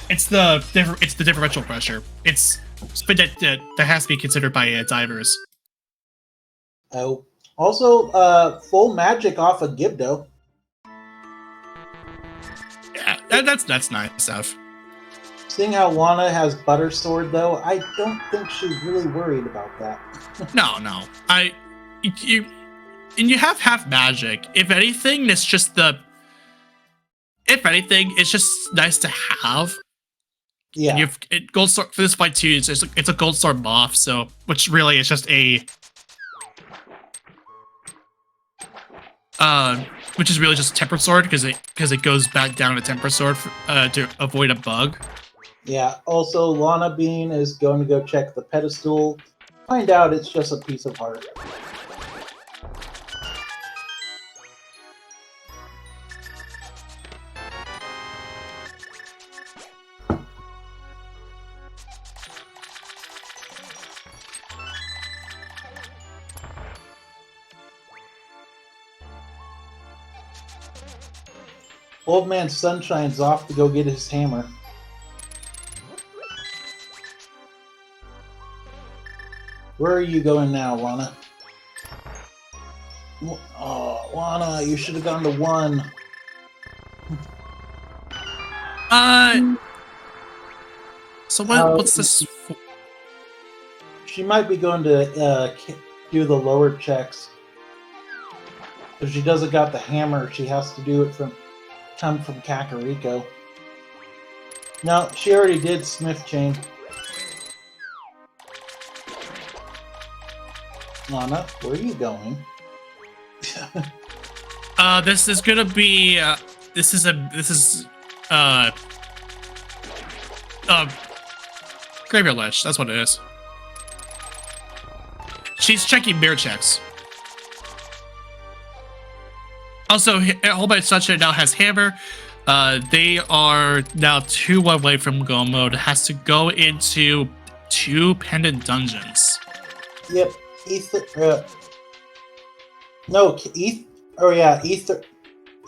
it's the differential pressure. It's something that has to be considered by divers. Oh, also, full magic off of Gibdo. Yeah, that's nice stuff. Seeing how Lana has Butter Sword, though, I don't think she's really worried about that. No. You have half magic. If anything, it's just nice to have. Yeah. And Gold Sword for this fight too. It's a Gold Sword Moth, so which really is just which is really just Tempered Sword because it goes back down to Tempered Sword to avoid a bug. Yeah. Also, Lana Bean is going to go check the pedestal, find out it's just a piece of heart. Old Man Sunshine's off to go get his hammer. Where are you going now, Lana? Oh, Lana, you should have gone to 1. So what's this? She might be going to do the lower checks. If she doesn't got the hammer, she has to do it come from Kakariko. No, she already did Smith Chain. Lana, where are you going? This is gonna be. This is Graveyard Ledge. That's what it is. She's checking mirror checks. Also, a whole bunch of Sunshine now has Hammer. They are now 2-1 away from go mode. It has to go into 2 Pendant dungeons. Yep. Ether. No, Ether. Oh yeah, Ether.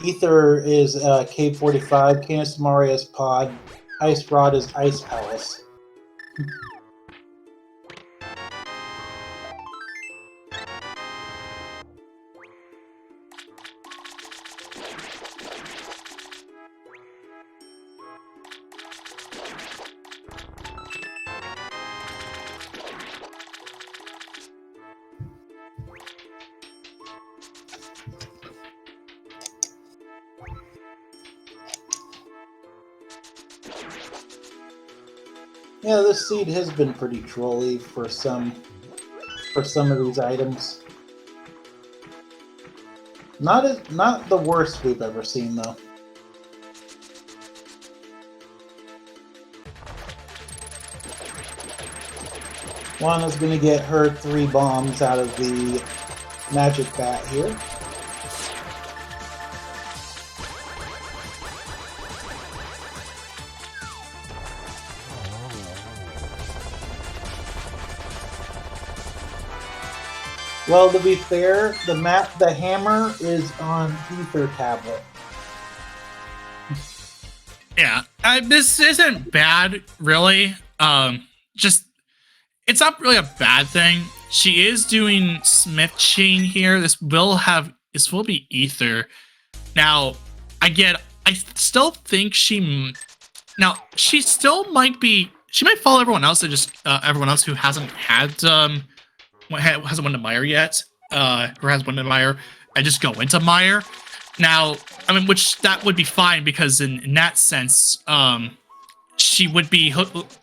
Ether is Cave 45. Canis Mari is Pod. Ice Rod is Ice Palace. Yeah, this seed has been pretty trolly for some of these items. Not the worst we've ever seen though. Lana's gonna get her 3 bombs out of the magic bat here. Well, to be fair, the hammer is on Ether tablet. Yeah, this isn't bad, really. Just it's not really a bad thing. She is doing Smith Chain here. This will be Ether. Now, I still think she still might be. She might follow everyone else. Everyone else who hasn't won the Mire yet, or has won the Mire, and just go into Mire. Now, I mean, which that would be fine because in that sense, she would be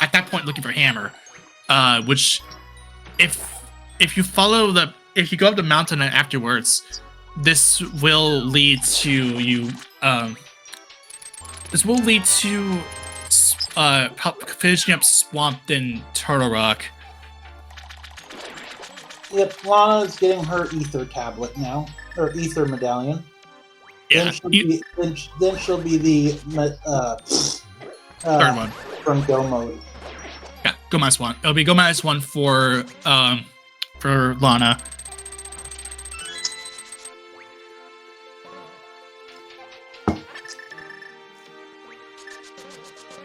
at that point looking for Hammer, which if you go up the mountain and afterwards, this will lead to you. This will lead to finishing up Swamped in Turtle Rock. Yep, Lana is getting her Ether tablet now, or Ether medallion. Yeah, then she'll be the third one from Go mode. Yeah, go -1. It'll be go -1 for Lana.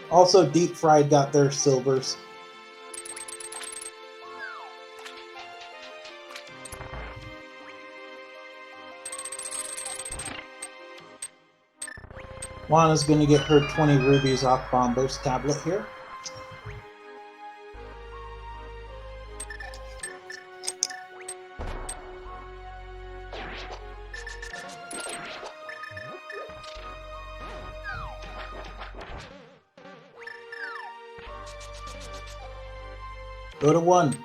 Also, Deep Fried got their silvers. Lana's going to get her 20 rubies off Bombo's tablet here. Go to 1.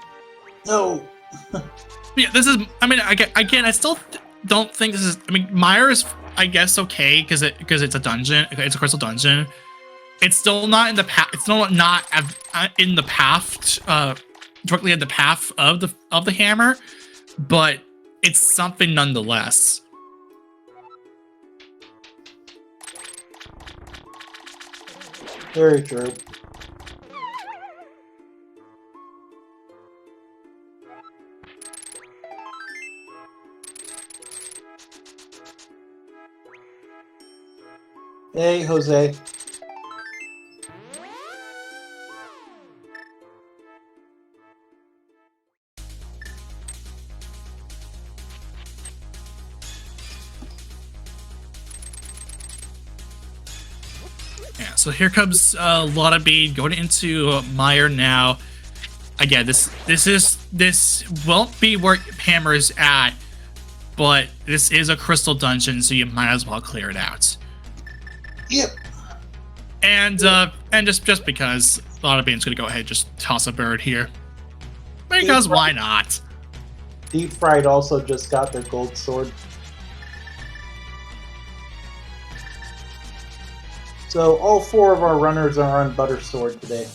No! Yeah, this is. I mean, again, I still don't think this is. I mean, Mire is, I guess, okay because it's a dungeon. It's a crystal dungeon. It's still not in the path. It's still not in the path. Directly in the path of the hammer, but it's something nonetheless. Very true. Hey, Jose. Yeah, so here comes Lotta Bead going into Mire now. Again, this won't be where Hammer is at, but this is a crystal dungeon, so you might as well clear it out. Yep. And just because Lotta Bean's gonna go ahead and just toss a bird here. Because why not? Deep Fried also just got their gold sword. So all 4 of our runners are on Butter Sword today.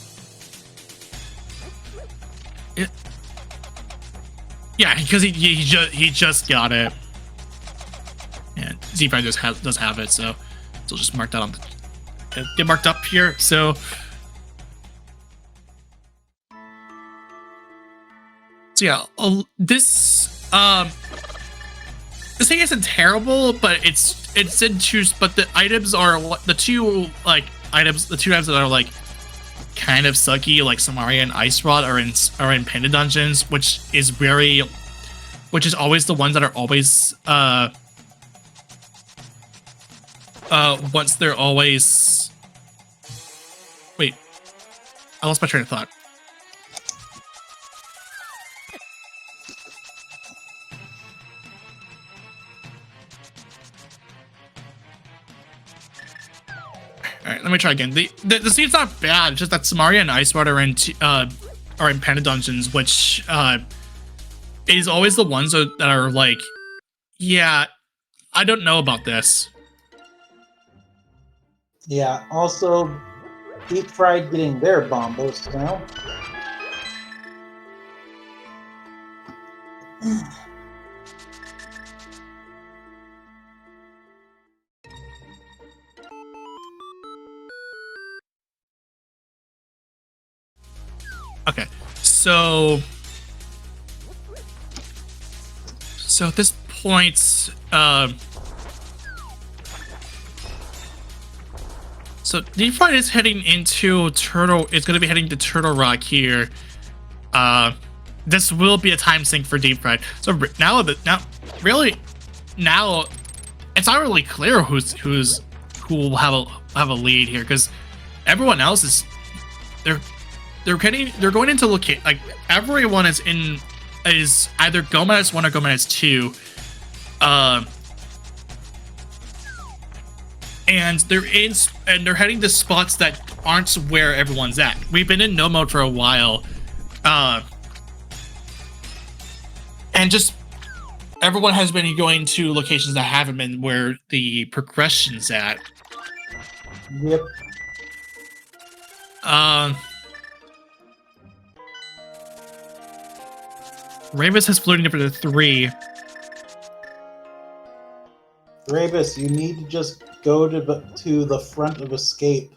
Yeah, because he just got it. Yeah, Z-Prime does have it, so it'll just mark that on the get marked up here. So yeah, this thing isn't terrible, but it's in choose. But the items are the two items that are like kind of sucky, like Samaria and Ice Rod are in Pendant dungeons, which is always the ones that are always once they're always wait, I lost my train of thought. All right, let me try again. The scene's not bad. It's just that Samaria and Ice Rod are in Pendant dungeons, which is always the ones that are like, yeah, I don't know about this. Yeah. Also, Deep Fried getting their bombos now. Okay, so at this point, so Deep Fried is heading into Turtle. It's going to be heading to Turtle Rock here. This will be a time sink for Deep Fried. So now it's not really clear who will have a lead here, because everyone else is they're going into locate, like everyone is either go -1 or go -2, and they're heading to spots that aren't where everyone's at. We've been in no mode for a while, and just everyone has been going to locations that haven't been where the progression's at. Yep. Ravis has floating over to 3. Ravis, you need to just go to the front of Escape.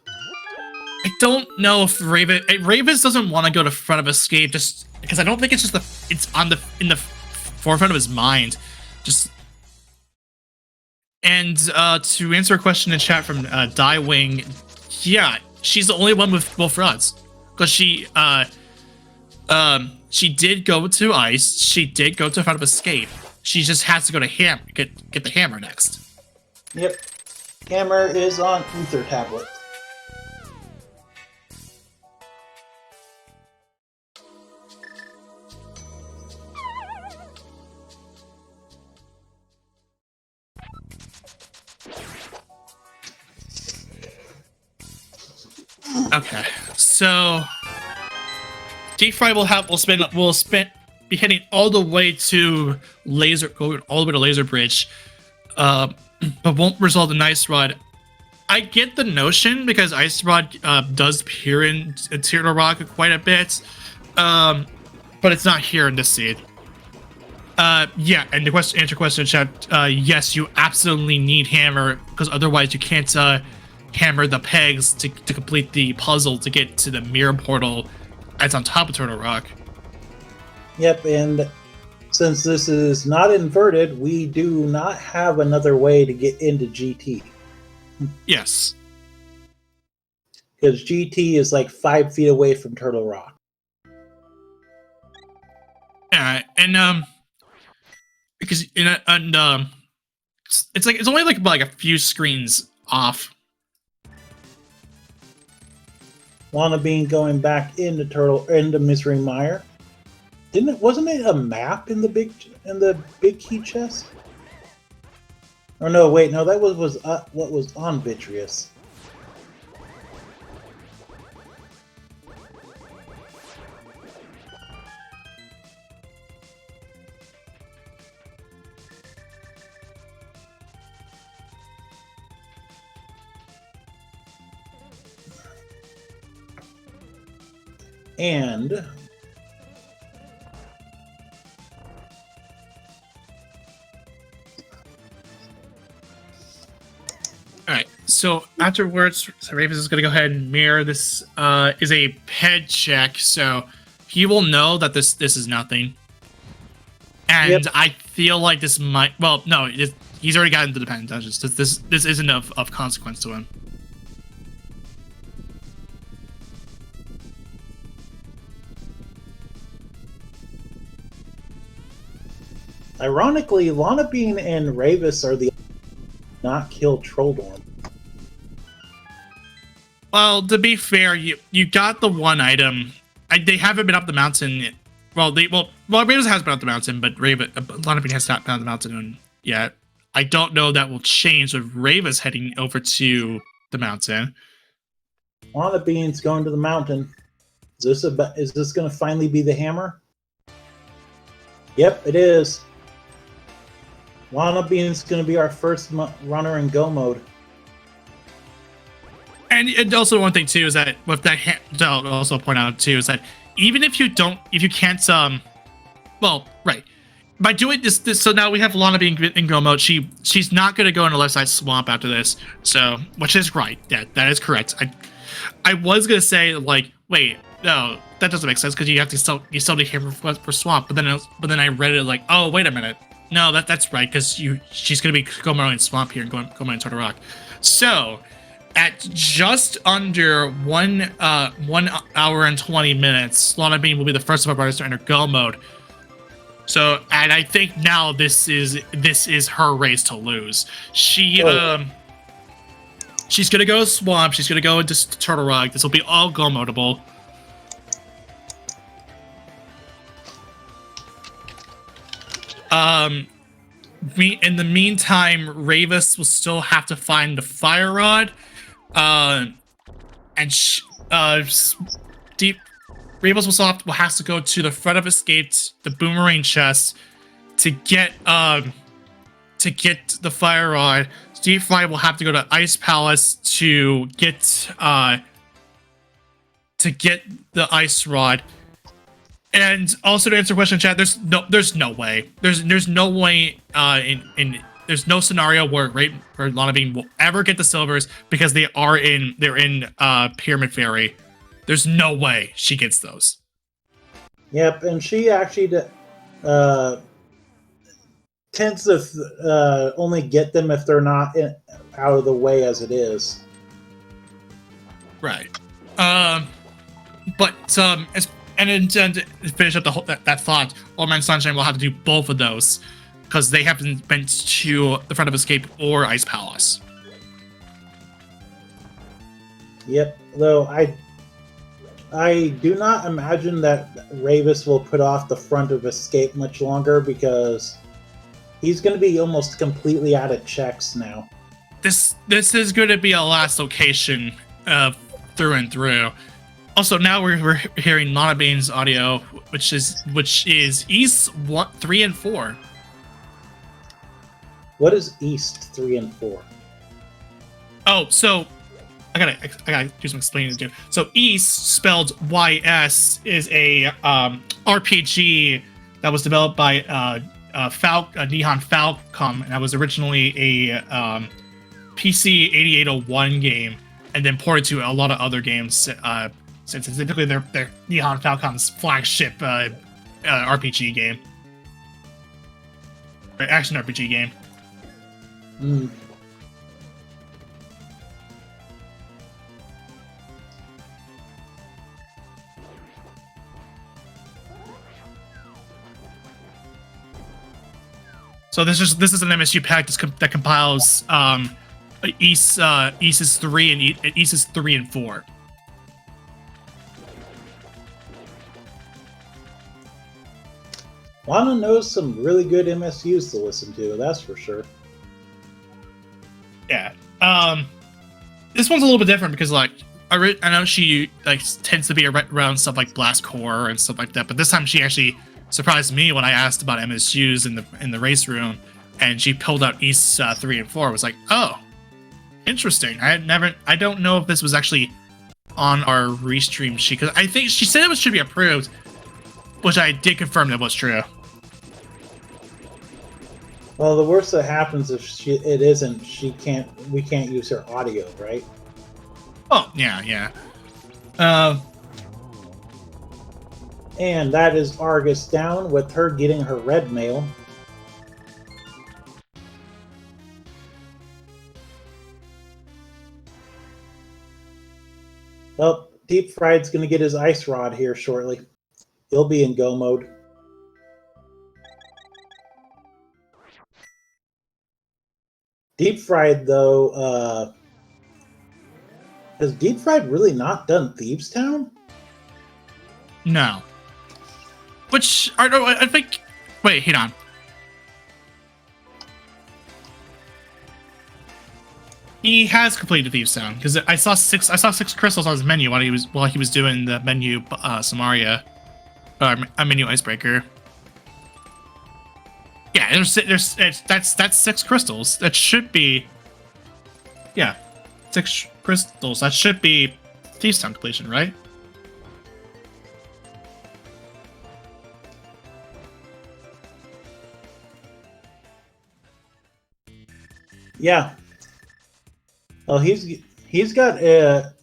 I don't know if Ravis doesn't want to go to front of Escape, just because I don't think it's just in the forefront of his mind. To answer a question in chat from Wing, yeah, she's the only one with both rods, because she did go to Ice, she did go to front of Escape. She just has to go to get the hammer next. Yep. Hammer is on Ether Tablet. Okay, so Deep Fry will be heading all the way to Laser Bridge, but won't result in Ice Rod. I get the notion, because Ice Rod does appear in Turtle Rock quite a bit, but it's not here in this seed. Yeah, and to answer your question in chat, yes, you absolutely need hammer, because otherwise you can't hammer the pegs to complete the puzzle to get to the mirror portal that's on top of Turtle Rock. Yep, and since this is not inverted, we do not have another way to get into GT. Yes. Because GT is like 5 feet away from Turtle Rock. Yeah, and because it's only like a few screens off. Wannabe going back into Misery Mire. Wasn't it a map in the big key chest? Oh no, wait, no, that was what was on Vitreous. And all right. So afterwards, Ravens is going to go ahead and mirror. This is a head check, so he will know that this is nothing. And I feel like this might. Well, no, he's already gotten into the Pendant dungeons. This isn't of consequence to him. ironically, Lana Bean and Ravis are the not kill Trolldorm. Well, to be fair, you got the one item. They haven't been up the mountain. Well, Ravis has been up the mountain, but Lana Bean has not been up the mountain yet. I don't know that will change with Ravis heading over to the mountain. Lana Bean's going to the mountain. Is this going to finally be the hammer? Yep, it is. Lana Bean's going to be our first runner in go mode. And also one thing too is that with that, I'll also point out too is that even if you can't, well, right, by doing this, so now we have Lana being in go mode. She's not going to go in the left side swamp after this. So, which is right. Yeah, that is correct. I was going to say like, wait, no, that doesn't make sense because you still need hammer for swamp. But then I read it like, oh, wait a minute. No, that's right, because she's gonna be going in swamp here and going in Turtle Rock. So, at just under 1 hour and 20 minutes, Lana Bean will be the first of our brothers to enter go mode. So, and I think now this is her race to lose. She's gonna go swamp. She's gonna go into Turtle Rock. This will be all go modeable. In the meantime, Ravis will still have to find the fire rod, and Ravis will have to go to the front of Escaped, the boomerang chest, to get the fire rod. Deep Fry will have to go to Ice Palace to get the ice rod. And also to answer your question, chat, there's no way. There's no way there's no scenario where Lana Bean will ever get the silvers because they're in Pyramid Fairy. There's no way she gets those. Yep, and she actually tends to only get them if they're not out of the way as it is. Right. And to finish up that thought, Old Man Sunshine will have to do both of those because they haven't been to the front of Escape or Ice Palace. Yep, though I do not imagine that Ravis will put off the front of Escape much longer because he's going to be almost completely out of checks now. This is going to be a last location through and through. Also, now we're hearing Lana Bean's audio, which is East 3 and 4. What is East 3 and 4? Oh, so I gotta do some explaining to do. So East, spelled YS, is a RPG that was developed by Nihon Falcom, and that was originally a PC 8801 game, and then ported to a lot of other games. Since it's typically their Nihon Falcom's flagship RPG game, or action RPG game. Mm. So this is an MSU pack that compiles East's 3 and East's 3 and 4. Lana knows some really good MSUs to listen to, that's for sure. Yeah. This one's a little bit different because I know she tends to be around stuff like Blast Core and stuff like that, but this time she actually surprised me when I asked about MSUs in the race room, and she pulled out East 3 and 4. I was like, oh, interesting. I don't know if this was actually on our restream sheet because I think she said it should be approved, which I did confirm that was true. Well, the worst that happens if it isn't, we can't use her audio, right? Oh, yeah. And that is Argus down with her getting her red mail. Well, Deep Fried's going to get his ice rod here shortly. He'll be in go mode. Deep Fried, though, has Deep Fried really not done Thieves Town? No. I think. Wait, hang on. He has completed Thieves Town because I saw six crystals on his menu while he was doing the menu Samaria, a menu icebreaker. Yeah, that's 6 crystals. That should be. Yeah, 6 crystals. That should be Thieves Town completion, right? Yeah. Well, he's got an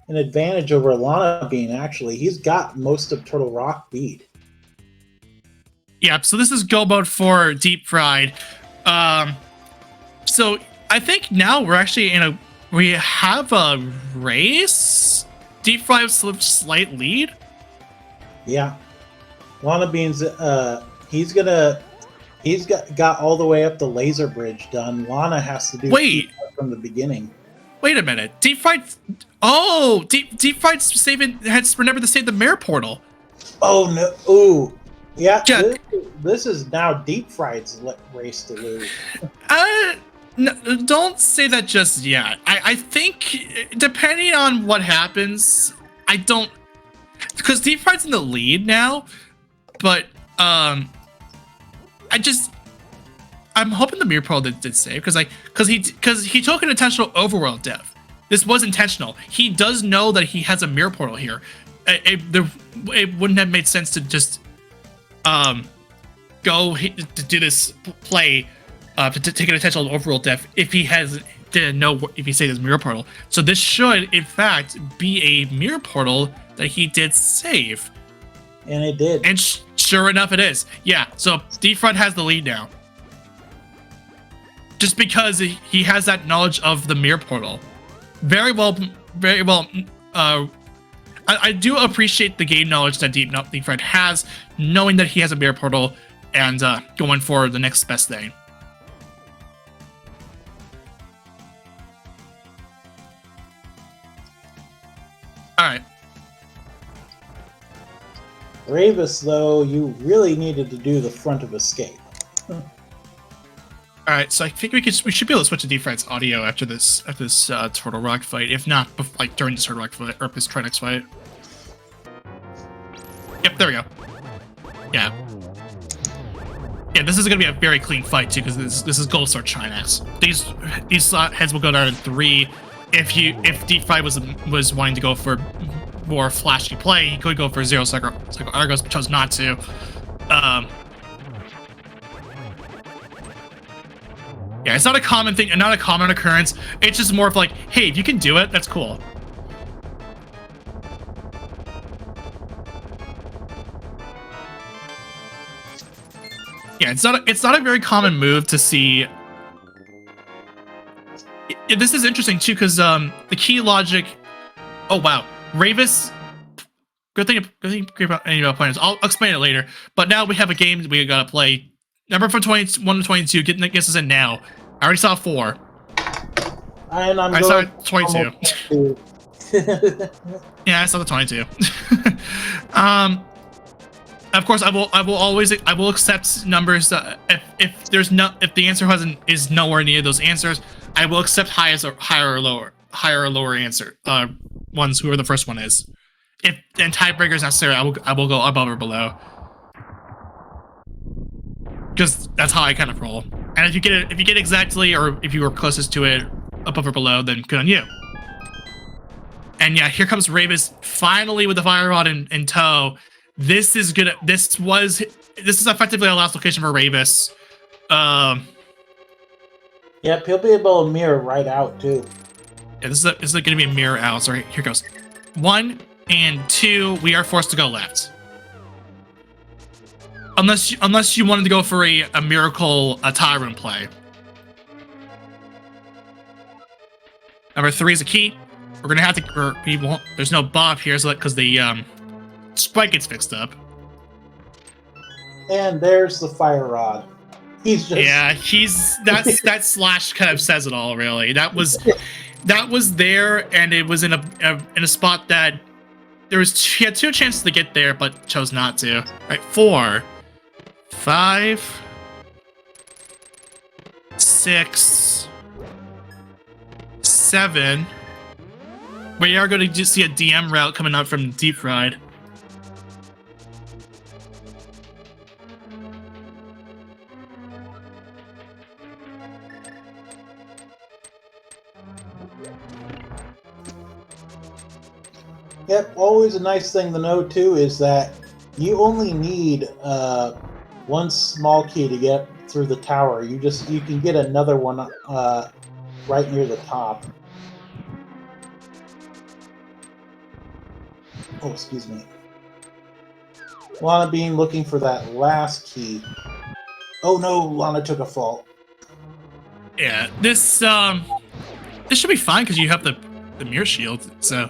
advantage over Lana Bean, actually. He's got most of Turtle Rock beat. Yeah, so this is go mode for Deep Fried. So I think now we're actually we have a race. Deep Fried with slight lead. Yeah. Lana Bean's he's got all the way up the laser bridge done. Lana has to do from the beginning. Wait a minute. Deep Fried. Oh, Deep Fried's has remembered to save the mirror portal. Oh no! Ooh, yeah. This is now Deep Fried's race to lose. No, don't say that just yet. I think depending on what happens, I don't, because Deep Fried's in the lead now, but I'm hoping the mirror portal did save because he took an intentional overworld death. This was intentional. He does know that he has a mirror portal here. It wouldn't have made sense to just go to do this play to take an intentional overworld death if he didn't know if he saved his mirror portal. So this should in fact be a mirror portal that he did save. And it did. And sure enough, it is. Yeah, so Deep Fried has the lead now. Just because he has that knowledge of the mirror portal. Very well. I do appreciate the game knowledge that Deep Fried has, knowing that he has a mirror portal and going for the next best thing. All right. Ravis, though, you really needed to do the front of escape. All right, so I think we should be able to switch to Deep Fried's audio after this Turtle Rock fight, if not like during this Turtle Rock fight or this Trinix fight. Yep, there we go. Yeah. Yeah, this is gonna be a very clean fight too, because this is Gold Star Trinix. These heads will go down in 3. If Deep Fried was wanting to go for more flashy play, he could go for 0 cycle Argos, but chose not to. Yeah, it's not a common thing, and not a common occurrence. It's just more of like, hey, if you can do it, that's cool. Yeah, it's not a very common move to see. This is interesting too, because the key logic. Oh wow, Ravis. Good thing about any players. I'll explain it later. But now we have a game that we gotta play. Number from 21 to 22. Get us in now. I already saw 4. And I saw 22. Yeah, I saw the 22. Of course, I will accept numbers. If the answer is nowhere near those answers, I will accept higher or lower answer ones. Whoever the first one is. If and tiebreaker is necessary, I will go above or below. Because that's how I kind of roll. And if you get exactly, or if you were closest to it, above or below, then good on you. And yeah, here comes Ravis finally with the fire rod in tow. This is gonna. This is effectively our last location for Ravis. Yep, he'll be able to mirror right out too. Yeah, this is gonna be a mirror out. So here goes. 1 and 2. We are forced to go left. Unless you wanted to go for a miracle tile room play. Number 3 is a key. We're gonna have to. We won't. There's no Bob here, so because the sprite gets fixed up. And there's the fire rod. He's just that slash kind of says it all. Really, that was there, and it was in a spot that he had 2 chances to get there, but chose not to. All right, 4, 5, 6, 7. We are going to just see a DM route coming out from Deep Fried. Yep, always a nice thing to know too is that you only need 1 small key to get through the tower. You can get another one right near the top. Oh, excuse me. Lana Bean looking for that last key. Oh no, Lana took a fall. Yeah, this should be fine because you have the mirror shield, so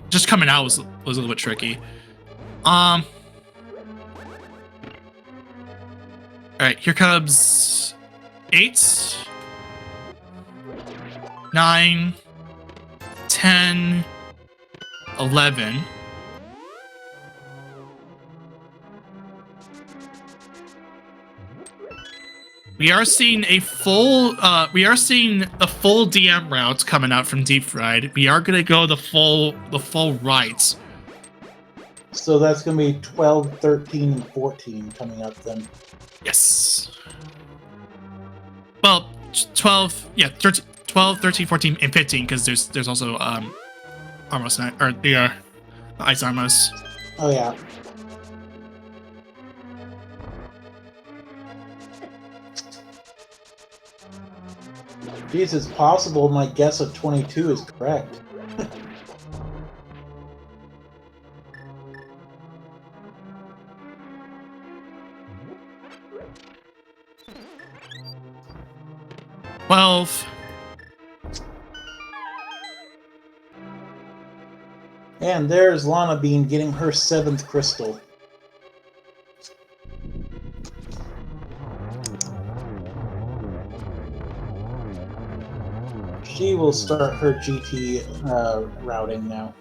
just coming out was a little bit tricky. All right, here comes 8, 9, 10, 11. We are seeing the full DM route coming out from Deep Fried. We are gonna go the full right. So that's gonna be 12, 13, and 14 coming up then. Yes. Well, 12, yeah, 13, 12, 13, 14, and 15, because there's also Armos, or the Ice Armos. Oh yeah. Geez, it's possible my guess of 22 is correct. 12. And there's Lana Bean getting her 7th crystal. She will start her GT routing now.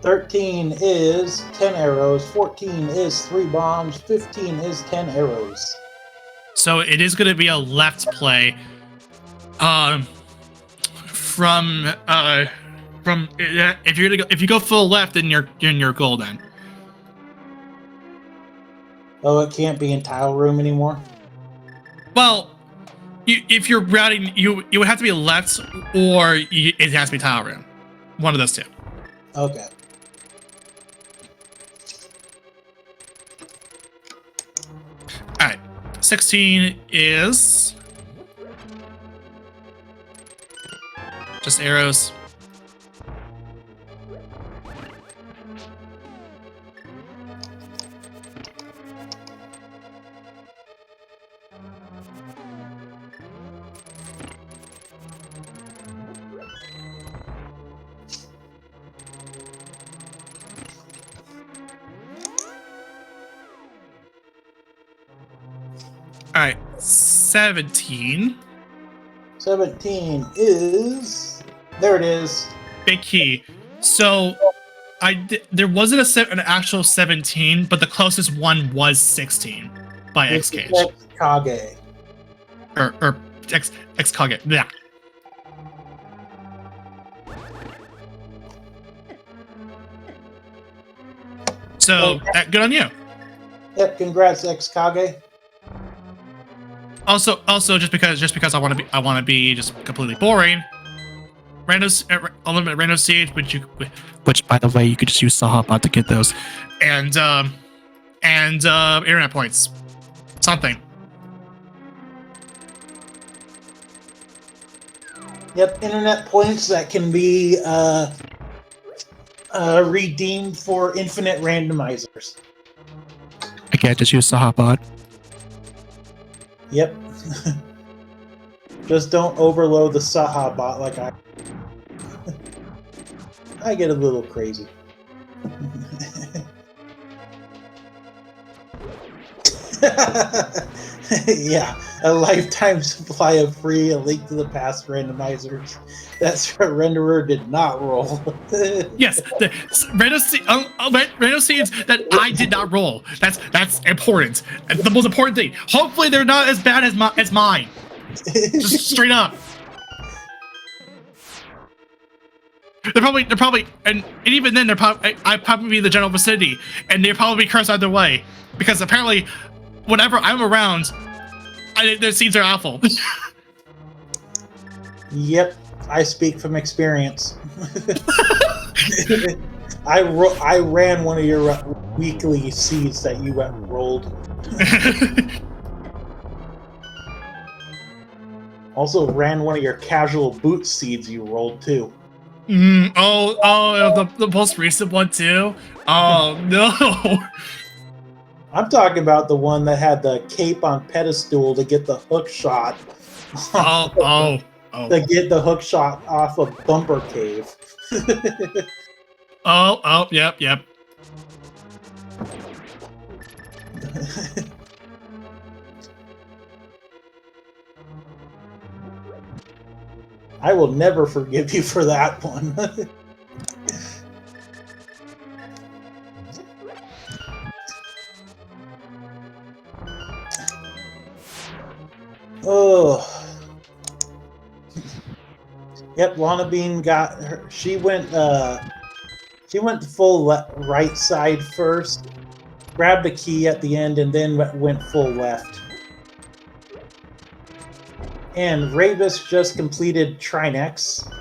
13 is 10 arrows, 14 is 3 bombs, 15 is 10 arrows. So it is going to be a left play. If you go full left, then you're in your goal then. Oh, it can't be in tile room anymore? Well, if you're routing, you would have to be left, or it has to be tile room. One of those two. Okay. All right. 16 is just arrows. All right, 17. 17 is... There it is. Big key. So there wasn't an actual 17, but the closest one was 16 by X Cage. Kage. Or X Kage. Yeah. So good on you. Yep, congrats, X Kage. Also, just because I want to be just completely boring, unlimited random seeds, which by the way, you could just use Sahaba to get those, and internet points, something. Yep, internet points that can be redeemed for infinite randomizers. Again, just use Sahaba. Yep. Just don't overload the Saha bot like I. I get a little crazy. Yeah, a lifetime supply of free, a link to the past randomizers. That's what renderer did not roll. Yes, the random seeds that I did not roll. That's important. That's the most important thing. Hopefully, they're not as bad as mine. Just straight up. They're probably, and even then, I'd probably be in the general vicinity, and they'd probably be cursed either way, because apparently, whenever I'm around, their seeds are awful. Yep, I speak from experience. I ran one of your weekly seeds that you rolled. Also ran one of your casual boot seeds you rolled too. The most recent one too? Oh, no. I'm talking about the one that had the cape on pedestal to get the hook shot. Oh. To get the hook shot off of Bumper Cave. Yep. I will never forgive you for that one. Oh. Yep, Lana Bean got her. She went full right side first, grabbed a key at the end, and then went full left. And Ravis just completed Trinex.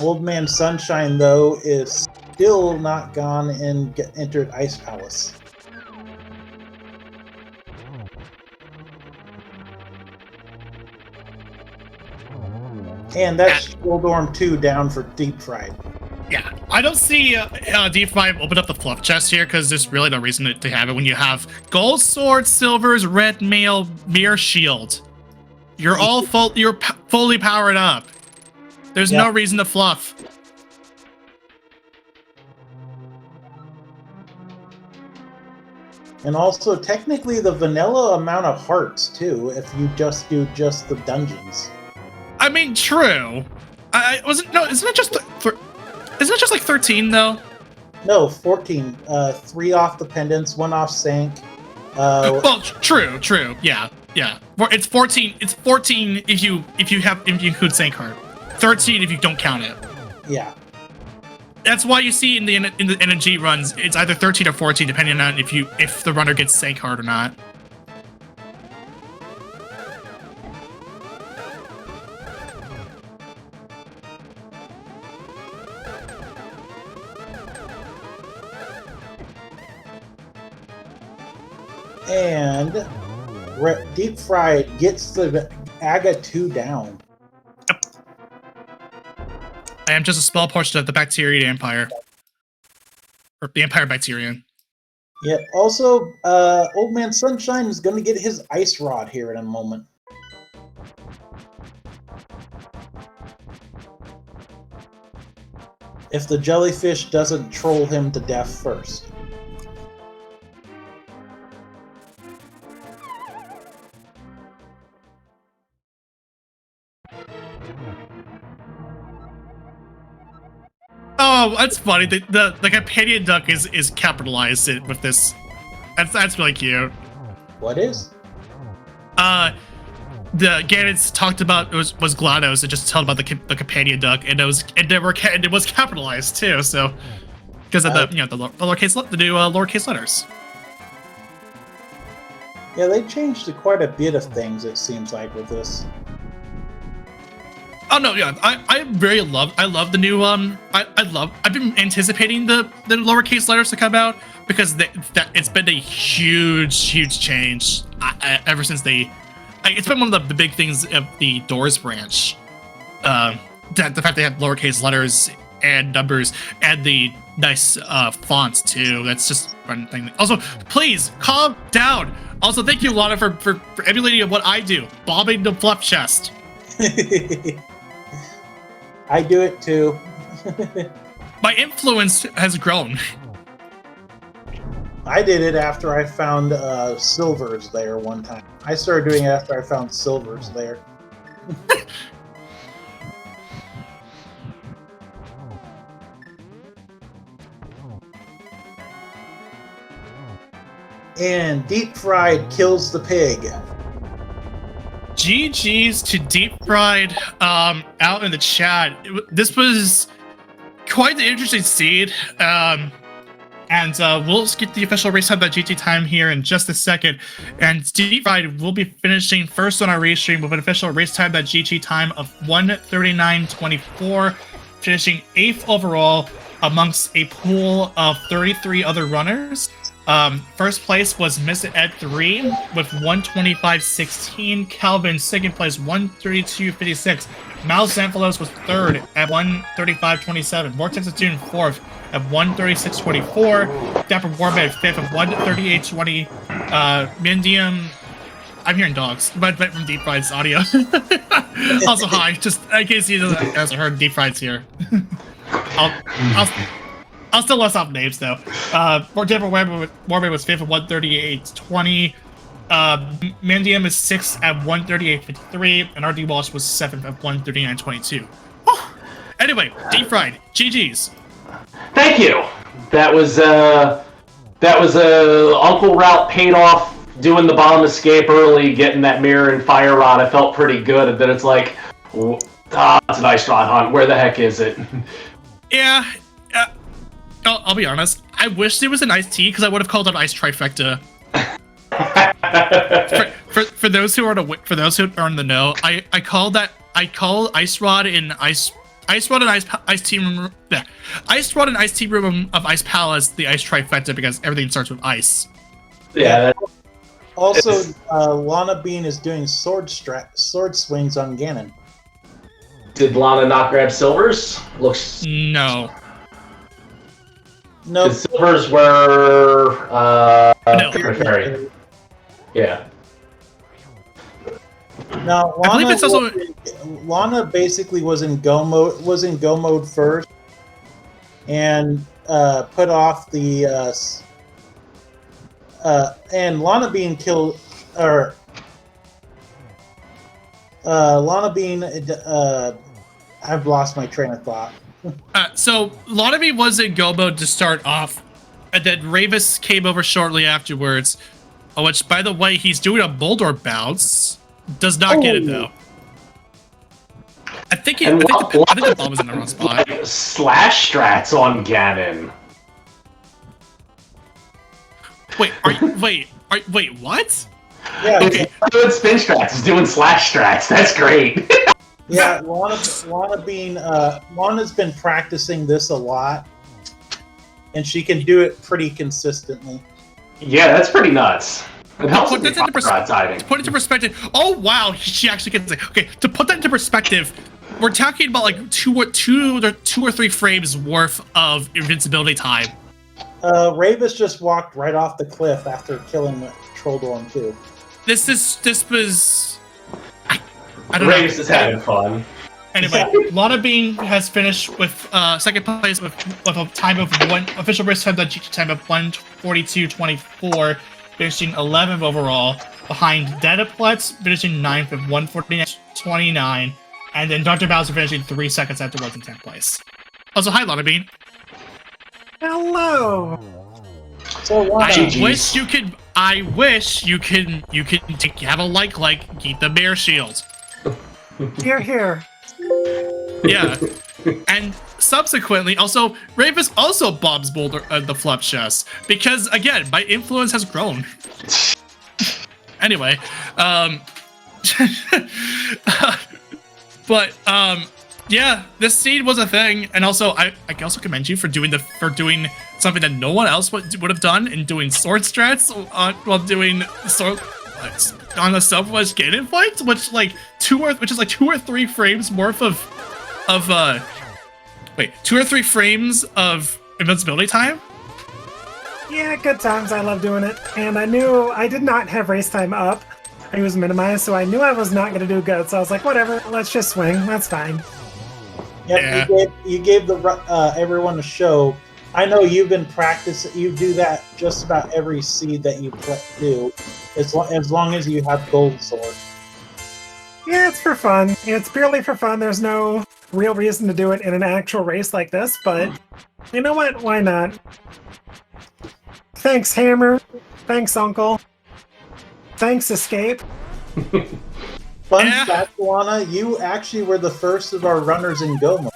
Old Man Sunshine, though, is still not gone and entered Ice Palace. And that's Shieldorm 2 down for Deep Fried. Yeah, I don't see Deep Fried open up the fluff chest here, because there's really no reason to have it when you have gold sword, silvers, red mail, mirror shield. You're all you're fully powered up. There's no reason to fluff. And also, technically, the vanilla amount of hearts, too, if you just do just the dungeons. I mean, true. Isn't it just like 13 though? No, 14. 3 off the pendants, 1 off Sank. Well, true. Yeah. It's 14. It's 14 if you include Sank Heart. 13 if you don't count it. Yeah. That's why you see in the NG runs, it's either 13 or 14, depending on if the runner gets Sank Heart or not. And Deep Fried gets the Aga 2 down. Yep. I am just a small portion of the Bacterian Empire. Or the Empire Bacterian. Yeah, also, Old Man Sunshine is going to get his Ice Rod here in a moment. If the jellyfish doesn't troll him to death first. Oh, that's funny. The companion duck is capitalized with this. That's really cute. What is? The Ganon's talked about was GLaDOS and just told about the companion duck, and it was capitalized too. So because of the lowercase the new lowercase letters. Yeah, they changed quite a bit of things. It seems like with this. Oh no, yeah, I love the new I've been anticipating the lowercase letters to come out because it's been a huge change ever since it's been one of the big things of the Doors branch. That the fact they have lowercase letters and numbers and the nice fonts too. That's just one thing. Also, please calm down. Also, thank you, Lana, for emulating what I do, bombing the fluff chest. I do it too. My influence has grown. I did it after I found silvers there one time. I started doing it after I found silvers there. And deep fried kills the pig. GG's to Deep Fried out in the chat. This was quite the interesting seed. And we'll get the official race time.gt time here in just a second. And Deep Fried will be finishing first on our race stream with an official race time.gt time of 1:39.24, finishing 8th overall amongst a pool of 33 other runners. First place was Miss Ed 3 with 1:25.16. Calvin second place 1:32.56. Mouse Xamphalos was third at 1:35.27. Vortex of Dune fourth at 1:36.24. Dapper Warbed fifth at 1:38.20. Mindium, I'm hearing dogs, but from Deep Fried's audio. Also, hi, just in case you hasn't heard, Deep Fried's here. I'll still list off names though. Dapper Warbed was fifth at 1:38.20. Mandium is 6th at 1:38.53, and RD Walsh was 7th at 1:39.22. Anyway, Deep Fried, GG's. Thank you. That was Uncle Route paid off doing the bomb escape early, getting that mirror and fire rod. I felt pretty good, and then it's like, it's an ice rod hunt. Where the heck is it? Yeah. I'll be honest. I wish there was an iced tea because I would have called it ice trifecta. for those who are in the know, I call ice rod and ice rod and ice tea room. Yeah, ice rod and ice tea room of Ice Palace the ice trifecta because everything starts with ice. Yeah. Also, Lana Bean is doing sword swings on Ganon. Did Lana not grab silvers? Looks no. No, the silvers were No. Fairy. Yeah. No, I believe it's also Lana basically was in go mode first, and put off the and Lana Bean killed or Lana Bean. I've lost my train of thought. So Lonamy was in go mode to start off, and then Ravis came over shortly afterwards. Which, by the way, he's doing a Boulder bounce. Does not get it though. I think the ball was in the wrong spot. Like, slash strats on Ganon. Wait, what? Yeah, Okay. Doing spin strats. He's doing slash strats. That's great. Yeah, Lana's been practicing this a lot, and she can do it pretty consistently. Yeah, that's pretty nuts. It helps Put with that into tiding. put it into perspective. Oh wow, she actually gets it. Okay, to put that into perspective, we're talking about like two or three frames worth of invincibility time. Ravis just walked right off the cliff after killing Trolldorm too. This was. I don't know. Ravis is having fun. Anyway, Lana Bean has finished with second place with a time of official race time of 1:42.24, finishing 11th overall, behind Dedaplex finishing 9th at 1:49.29, and then Dr. Bowser finishing 3 seconds afterwards in 10th place. Also, hi Lana Bean. Hello. So I wish you can have a like keep the bear shield. Here. Yeah, and subsequently, also Ravis also bombs Boulder the flop chest because again, my influence has grown. But yeah, this seed was a thing, and also I also commend you for doing something that no one else would have done in doing sword strats while doing sword on the Southwest Ganon fight, which is like 2 or 3 frames worth of 2 or 3 frames of invincibility time. Yeah, good times. I love doing it. And I knew I did not have race time up. It was minimized, so I knew I was not going to do good. So I was like, whatever, let's just swing. That's fine. Yep, yeah. you gave everyone a show. I know you've been practicing. You do that just about every seed that you do, as long as you have gold sword. Yeah, it's for fun. It's purely for fun. There's no real reason to do it in an actual race like this, but you know what? Why not? Thanks, Hammer. Thanks, Uncle. Thanks, Escape. Fun fact, Luana, you actually were the first of our runners in Go mode.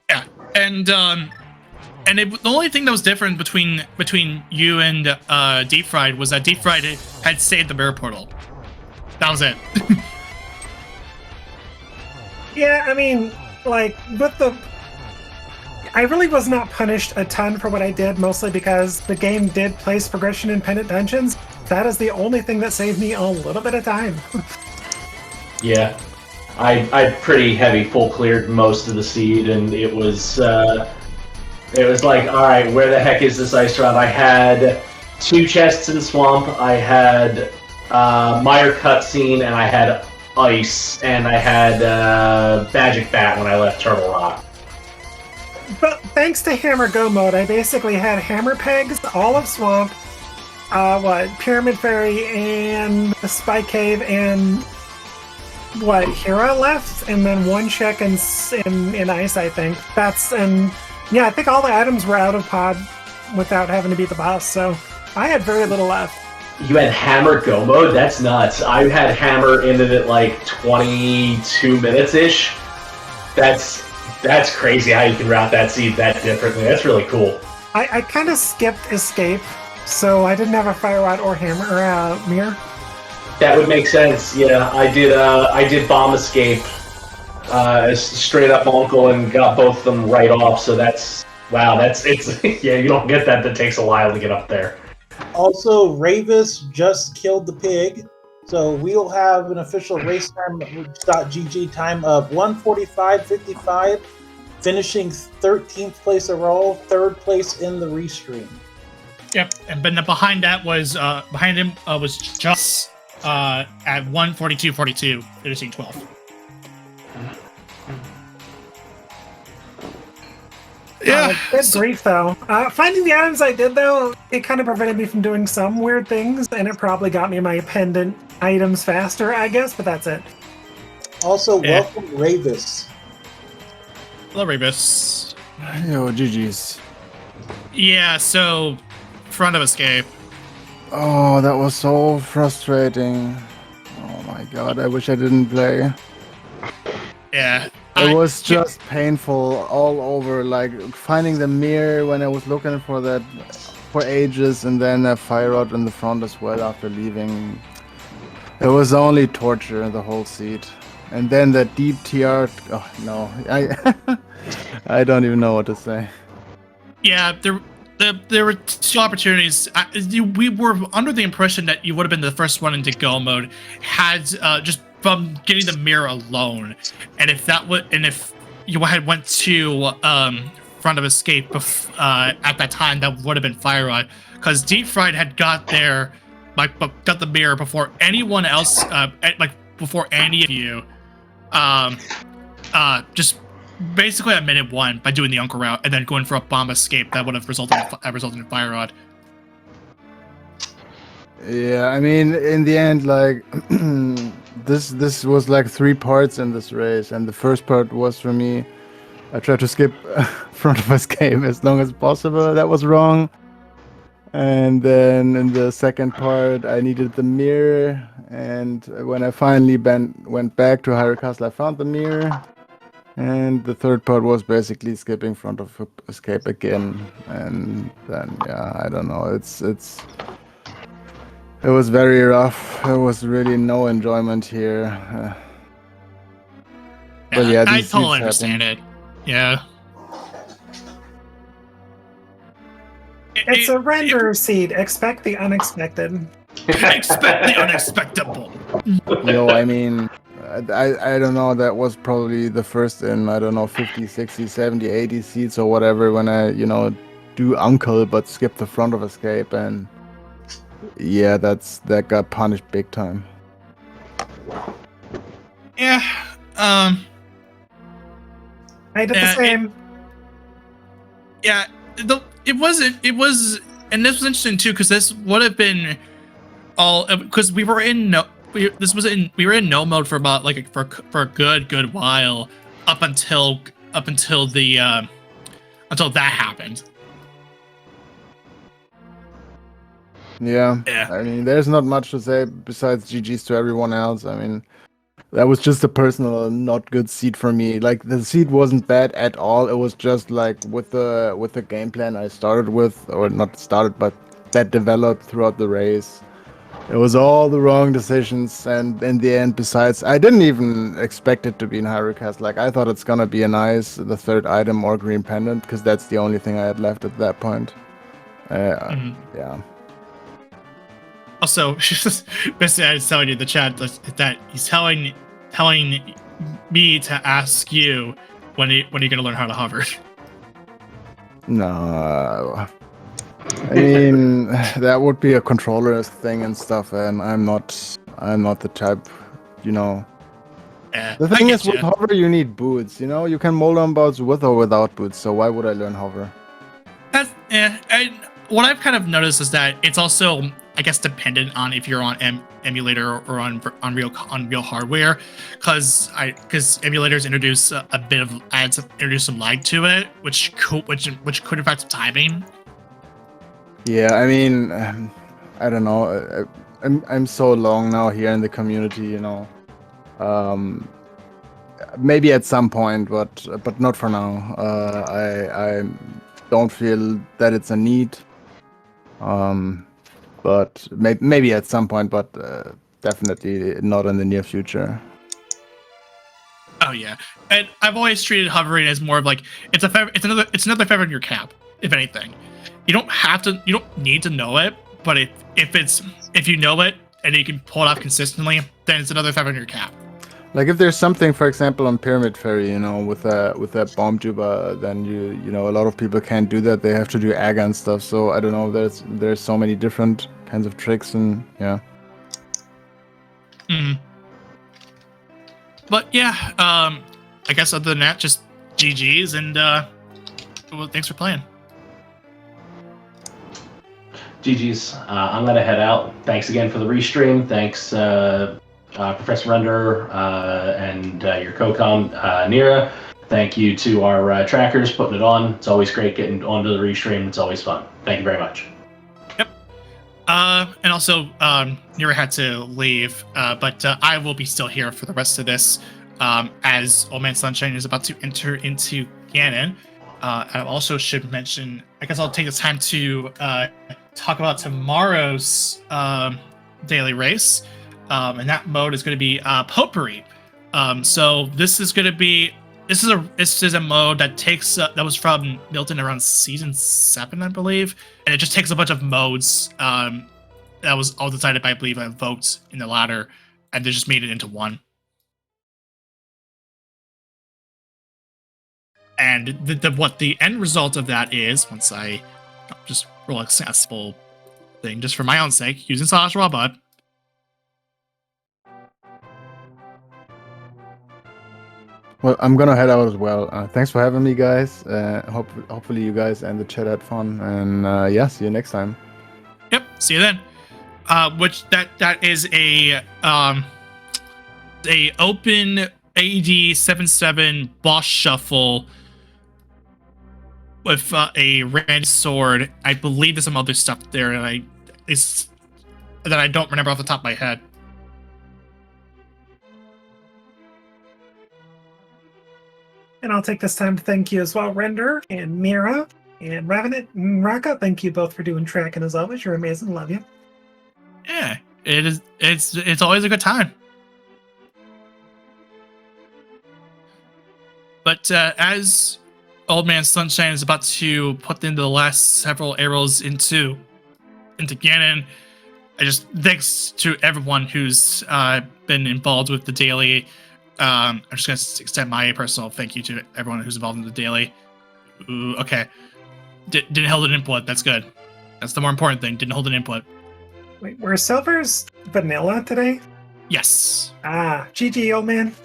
Yeah, and the only thing that was different between you and Deep Fried was that Deep Fried had saved the mirror portal. That was it. Yeah, I mean, like, I really was not punished a ton for what I did, mostly because the game did place progression in Pendant Dungeons. That is the only thing that saved me a little bit of time. Yeah. I pretty heavy full cleared most of the seed, and it was like, alright, where the heck is this ice rod? I had 2 chests in Swamp, I had Mire cutscene, and I had Ice, and I had Magic Bat when I left Turtle Rock. But thanks to Hammer Go mode, I basically had Hammer Pegs, all of Swamp, Pyramid Fairy, and the Spike Cave, and Hera left, and then 1 check in Ice, I think. I think all the items were out of pod without having to beat the boss, so I had very little left. You had Hammer Go mode? That's nuts. I had Hammer ended at like 22 minutes-ish. That's crazy how you can route that seed that differently. That's really cool. I kind of skipped Escape, so I didn't have a Fire Rod or Hammer or Mirror. That would make sense. Yeah, I did Bomb Escape, straight up Uncle, and got both of them right off. So it's yeah. You don't get that. That takes a while to get up there. Also, Ravis just killed the pig, so we'll have an official race time.gg time of 1:45.55, finishing 13th place overall, 3rd place in the restream. Yep, and then behind that was behind him was just at 1:42.42, finishing 12th. Yeah, good grief though. Finding the items I did though, it kind of prevented me from doing some weird things, and it probably got me my pendant items faster, I guess. But that's it. Also, welcome Ravis. Hello, Ravis. Yo, GG's. Yeah, so Front of Escape. Oh, that was so frustrating. Oh my god, I wish I didn't play. Yeah. It was just painful all over, like finding the mirror when I was looking for that for ages, and then a fire rod in the front as well after leaving. It was only torture, the whole seat. And then the deep TR, oh no, I don't even know what to say. Yeah, there were 2 opportunities. We were under the impression that you would have been the first one into Go mode, had just from getting the mirror alone, and if you had went to Front of Escape at that time, that would have been Fire Rod, because Deep Fried had got there, got the mirror before anyone else, before any of you, just basically at minute 1 by doing the Uncle route and then going for a Bomb Escape that would have resulted in Fire Rod. Yeah, I mean, in the end, like, this was like 3 parts in this race, and the first part was for me, I tried to skip Front of Escape as long as possible. That was wrong. And then in the second part, I needed the mirror, and when I finally went back to Hyrule Castle, I found the mirror. And the third part was basically skipping Front of Escape again, and then yeah, I don't know. It was very rough. There was really no enjoyment here. But yeah, I these totally seeds understand it. Yeah. It's a render seed. Expect the unexpected. Expect the unexpected. Yo, I mean, I don't know, that was probably the first in, I don't know, 50, 60, 70, 80 seats or whatever when I, do Uncle but skip the front of escape, and yeah, that got punished big time. Yeah. I did the Yeah, same. It was, and this was interesting too, because this would have been all, because we were in we were in no mode for about for a good while up until the until that happened. Yeah, Yeah. I mean, there's not much to say besides GG's to everyone else. I mean, that was just a personal not good seed for me. Like, the seed wasn't bad at all. It was just like with the game plan I started with, or not started, but that developed throughout the race. It was all the wrong decisions, and in the end, besides, I didn't even expect it to be in Hyrule. Like, I thought it's gonna be the third item or green pendant, because that's the only thing I had left at that point. Yeah. Also, basically, I was telling you in the chat that he's telling me to ask you when are you gonna learn how to hover. No. I mean, that would be a controller thing and stuff, and I'm not the type, Yeah, The I thing get is, with ya. hover, you need boots, you can mold on boats with or without boots, so why would I learn hover? And what I've kind of noticed is that it's also, I guess, dependent on if you're on emulator or on real hardware, because emulators introduce introduce some lag to it, which could affect some timing. Yeah, I mean, I don't know. I'm so long now here in the community, maybe at some point, but not for now. I don't feel that it's a need. But maybe at some point, but definitely not in the near future. Oh yeah, and I've always treated hovering as more of like it's another feather in your cap. If anything, you don't need to know it, but if you know it and you can pull it off consistently, then it's another feather in your cap. Like, if there's something, for example, on Pyramid Ferry, with that bomb tuba, then a lot of people can't do that. They have to do aga and stuff. So I don't know. There's so many different kinds of tricks, and yeah. But yeah, I guess other than that, just GG's, and well, thanks for playing. GG's. I'm gonna head out. Thanks again for the restream. Thanks, Professor Render and your co-com Nira. Thank you to our trackers putting it on. It's always great getting onto the restream. It's always fun. Thank you very much. Yep. And also, Nira had to leave, but I will be still here for the rest of this, as Old Man Sunshine is about to enter into Ganon. I also should mention, I guess I'll take the time to talk about tomorrow's daily race, and that mode is going to be Potpourri. So this is a mode that takes that was from built in around season 7, I believe, and it just takes a bunch of modes that was all decided by, I believe, votes in the ladder, and they just made it into one. And what the end result of that is, once I just roll a successful thing, just for my own sake, using Slash Robot. Well, I'm gonna head out as well. Thanks for having me, guys. Hopefully you guys and the chat had fun, and yeah, see you next time. Yep, see you then. Which that is a open AD 7/7 boss shuffle with a red sword. I believe there's some other stuff there that I don't remember off the top of my head. And I'll take this time to thank you as well, Render and Mira and Ravenant and Raka. Thank you both for doing tracking as always. You're amazing. Love you. Yeah, it is. It's always a good time. But as Old Man Sunshine is about to put in the last several arrows into Ganon, thanks to everyone who's been involved with the daily. I'm just going to extend my personal thank you to everyone who's involved in the daily. Ooh, okay. Didn't hold an input. That's good. That's the more important thing. Didn't hold an input. Wait, were Silver's vanilla today? Yes. GG, old man.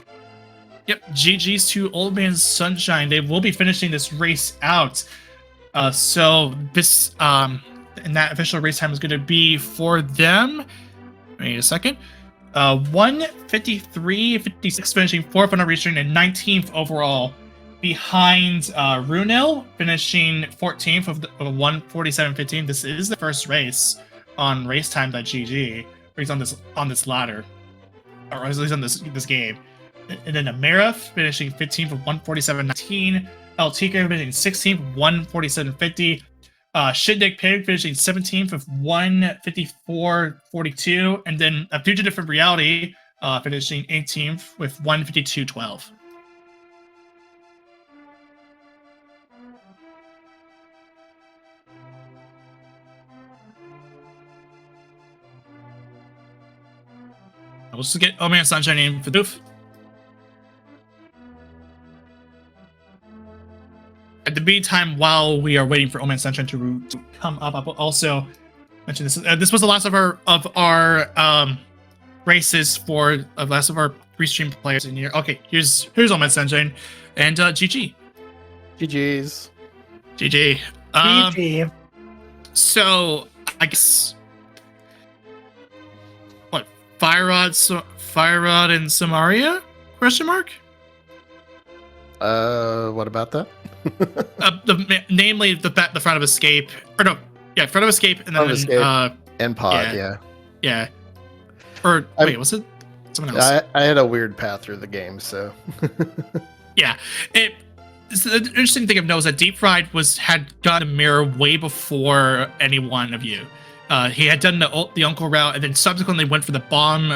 Yep. GG's to Old Man Sunshine. They will be finishing this race out. So this and that official race time is going to be for them. Wait a second. 1:53.56, finishing 4th on a region and 19th overall, behind Runil, finishing 14th of 1:47.15. This is the first race on racetime.gg, or he's on this ladder, or at least on this game. And then Amira finishing 15th of 1:47.19. LTK finishing 16th, 1:47.50. Shindig Pig finishing 17th of 1:54.42, and then a Future Different Reality finishing 18th with 1:52.12. We'll just get Old Man Sunshine in for Doof. At the meantime, while we are waiting for Old Man Sunshine to come up, I will also mention this. This was the last of our races for the last of our restream players in here. Okay, here's Old Man Sunshine and GG. GG's. GG. GG. So I guess what? Fire Rod and Samaria? Question mark. What about that? Namely the front of Escape, or no, yeah, front of Escape, and then and Pod, yeah. Or wait, was it someone else? I had a weird path through the game, so yeah. It's the interesting thing of note is that Deep Fried had gotten a mirror way before any one of you. He had done the Uncle route, and then subsequently went for the bomb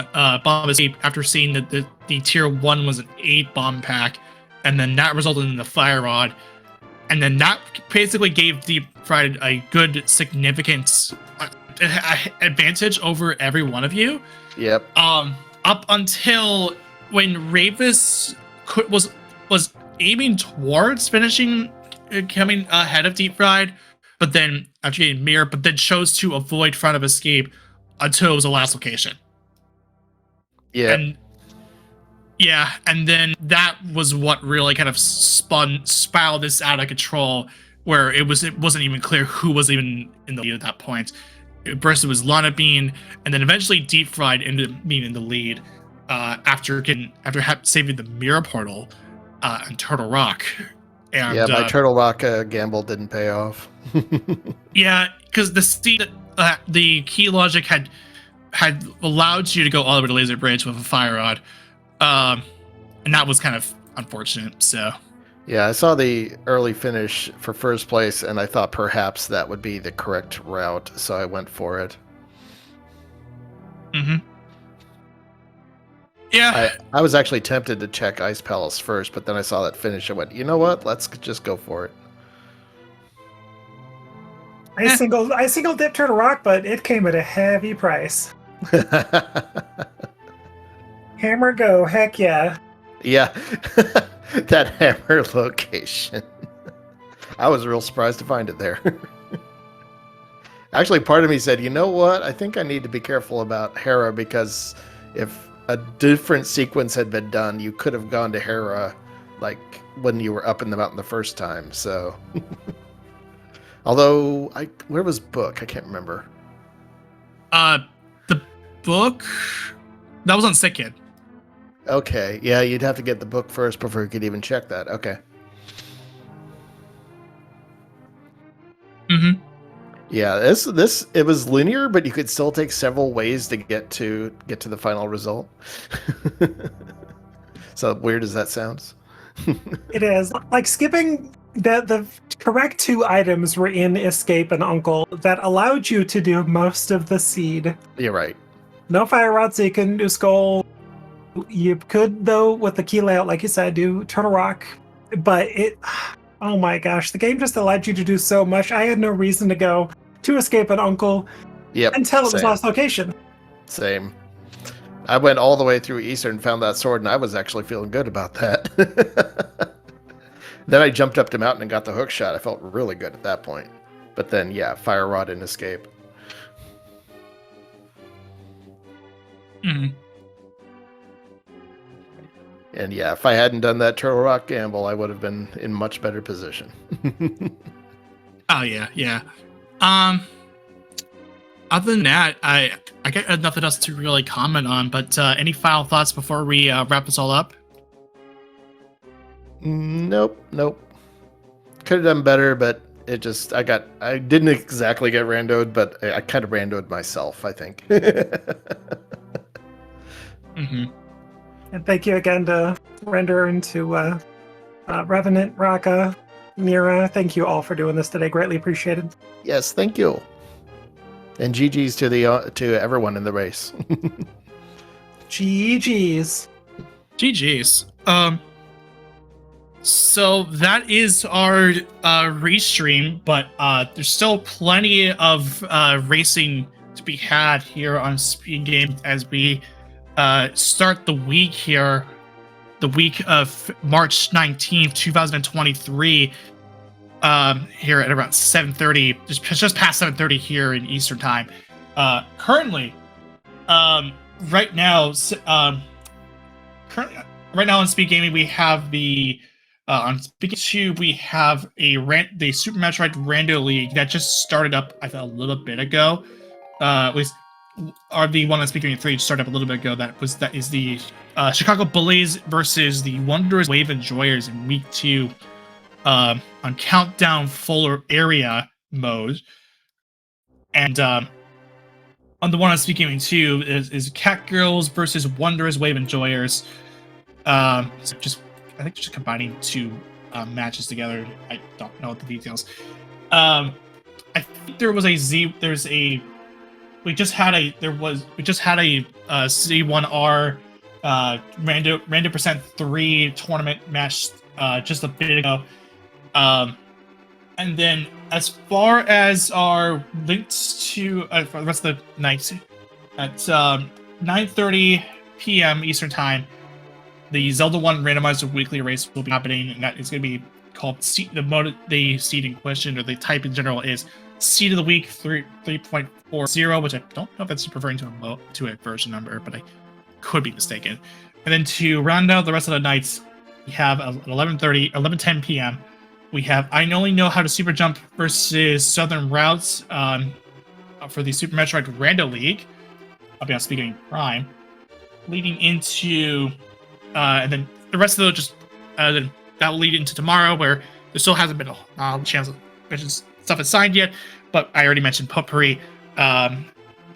escape after seeing that the tier 1 was an 8 bomb pack, and then that resulted in the Fire Rod. And then that basically gave Deep Fried a good, significant advantage over every one of you. Yep. Up until when Ravis was aiming towards finishing, coming ahead of Deep Fried, but then after getting mirror, but then chose to avoid front of Escape until it was the last location. Yeah. And then that was what really kind of spiraled this out of control, where it wasn't even clear who was even in the lead at that point. First it was Lana Bean, and then eventually Deep Fried ended up being in the lead after saving the mirror portal on Turtle Rock. And, yeah, my Turtle Rock gamble didn't pay off. Yeah, because the key logic had allowed you to go all the way to Laser Bridge with a Fire Rod. And that was kind of unfortunate, so. Yeah, I saw the early finish for first place, and I thought perhaps that would be the correct route, so I went for it. Mm-hmm. Yeah. I was actually tempted to check Ice Palace first, but then I saw that finish. I went, you know what? Let's just go for it. I single dipped Turtle Rock, but it came at a heavy price. Hammer go, heck yeah. Yeah, that hammer location. I was real surprised to find it there. Actually, part of me said, you know what? I think I need to be careful about Hera, because if a different sequence had been done, you could have gone to Hera like when you were up in the mountain the first time. So, although where was Book? I can't remember. The Book that was on Sick Kid. Okay, yeah, you'd have to get the book first before you could even check that. Okay. Mm-hmm. Yeah, this it was linear, but you could still take several ways to get to the final result. So weird as that sounds. It is. Like skipping the correct 2 items were in Escape and Uncle that allowed you to do most of the seed. You're right. No Fire Rod, so you couldn't do Skull. You could, though, with the key layout, like you said, do Turtle Rock but it, oh my gosh, the game just allowed you to do so much. I had no reason to go to escape an uncle until it was same. lost location. Same. I went all the way through Eastern and found that sword, and I was actually feeling good about that. Then I jumped up the mountain and got the hook shot. I felt really good at that point. But then, yeah, Fire Rod and Escape. Mm-hmm. And yeah, if I hadn't done that Turtle Rock gamble, I would have been in much better position. Oh yeah. Other than that, I got nothing else to really comment on. But any final thoughts before we wrap this all up? Nope. Could have done better, but it just I didn't exactly get randoed, but I kind of randoed myself, I think. Mm-hmm. And thank you again to Render and to Revenant, Raka, Mira. Thank you all for doing this today. Greatly appreciated. Yes, thank you. And GG's to everyone in the race. GG's. GG's. So that is our restream, but there's still plenty of racing to be had here on Speed Game as we start the week here, the week of March 19th, 2023, here at around 7:30, just past 7:30 here in Eastern Time. Currently, right now on Speed Gaming, we have the on Speaking 2, we have the Super Metroid Rando League that just started up, I thought, a little bit ago. At least, or the one on Speed Gaming 3 started up a little bit ago. That is the Chicago Bullies versus the Wondrous Wave Enjoyers in Week 2 on Countdown Fuller Area mode. And on the one on Speed Gaming 2 is Cat Girls versus Wondrous Wave Enjoyers. So I think just combining two matches together. I don't know the details. I think we just had a C1R Rando Percent 3 tournament match just a bit ago. And then as far as our links to for the rest of the night, at 9:30 p.m. Eastern Time, the Zelda 1 randomizer weekly race will be happening, and that is going to be called the seed in question, or the type in general is Seed of the Week 3.40, which I don't know if it's referring to a version number, but I could be mistaken. And then to round out the rest of the nights, we have at 11:10 p.m. we have I Only Know How to Super Jump versus Southern Routes for the Super Metroid Rando League. I'll be on Speed Gaming Prime, leading into and then the rest of those that will lead into tomorrow, where there still hasn't been a chance of stuff is signed yet, but I already mentioned Potpourri.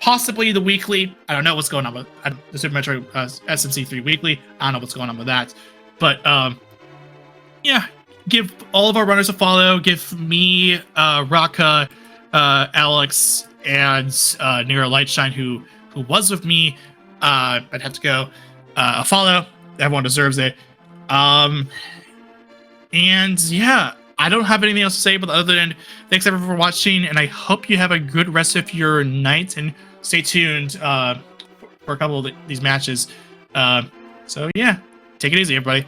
Possibly the weekly. I don't know what's going on with the Super Metroid SMC3 weekly. I don't know what's going on with that. But yeah, give all of our runners a follow. Give me, Raka, Alex, and Nero Lightshine, who was with me. I'd have to go a follow. Everyone deserves it. And yeah, I don't have anything else to say, but other than thanks everyone for watching, and I hope you have a good rest of your night, and stay tuned for a couple of these matches. So yeah, take it easy, everybody.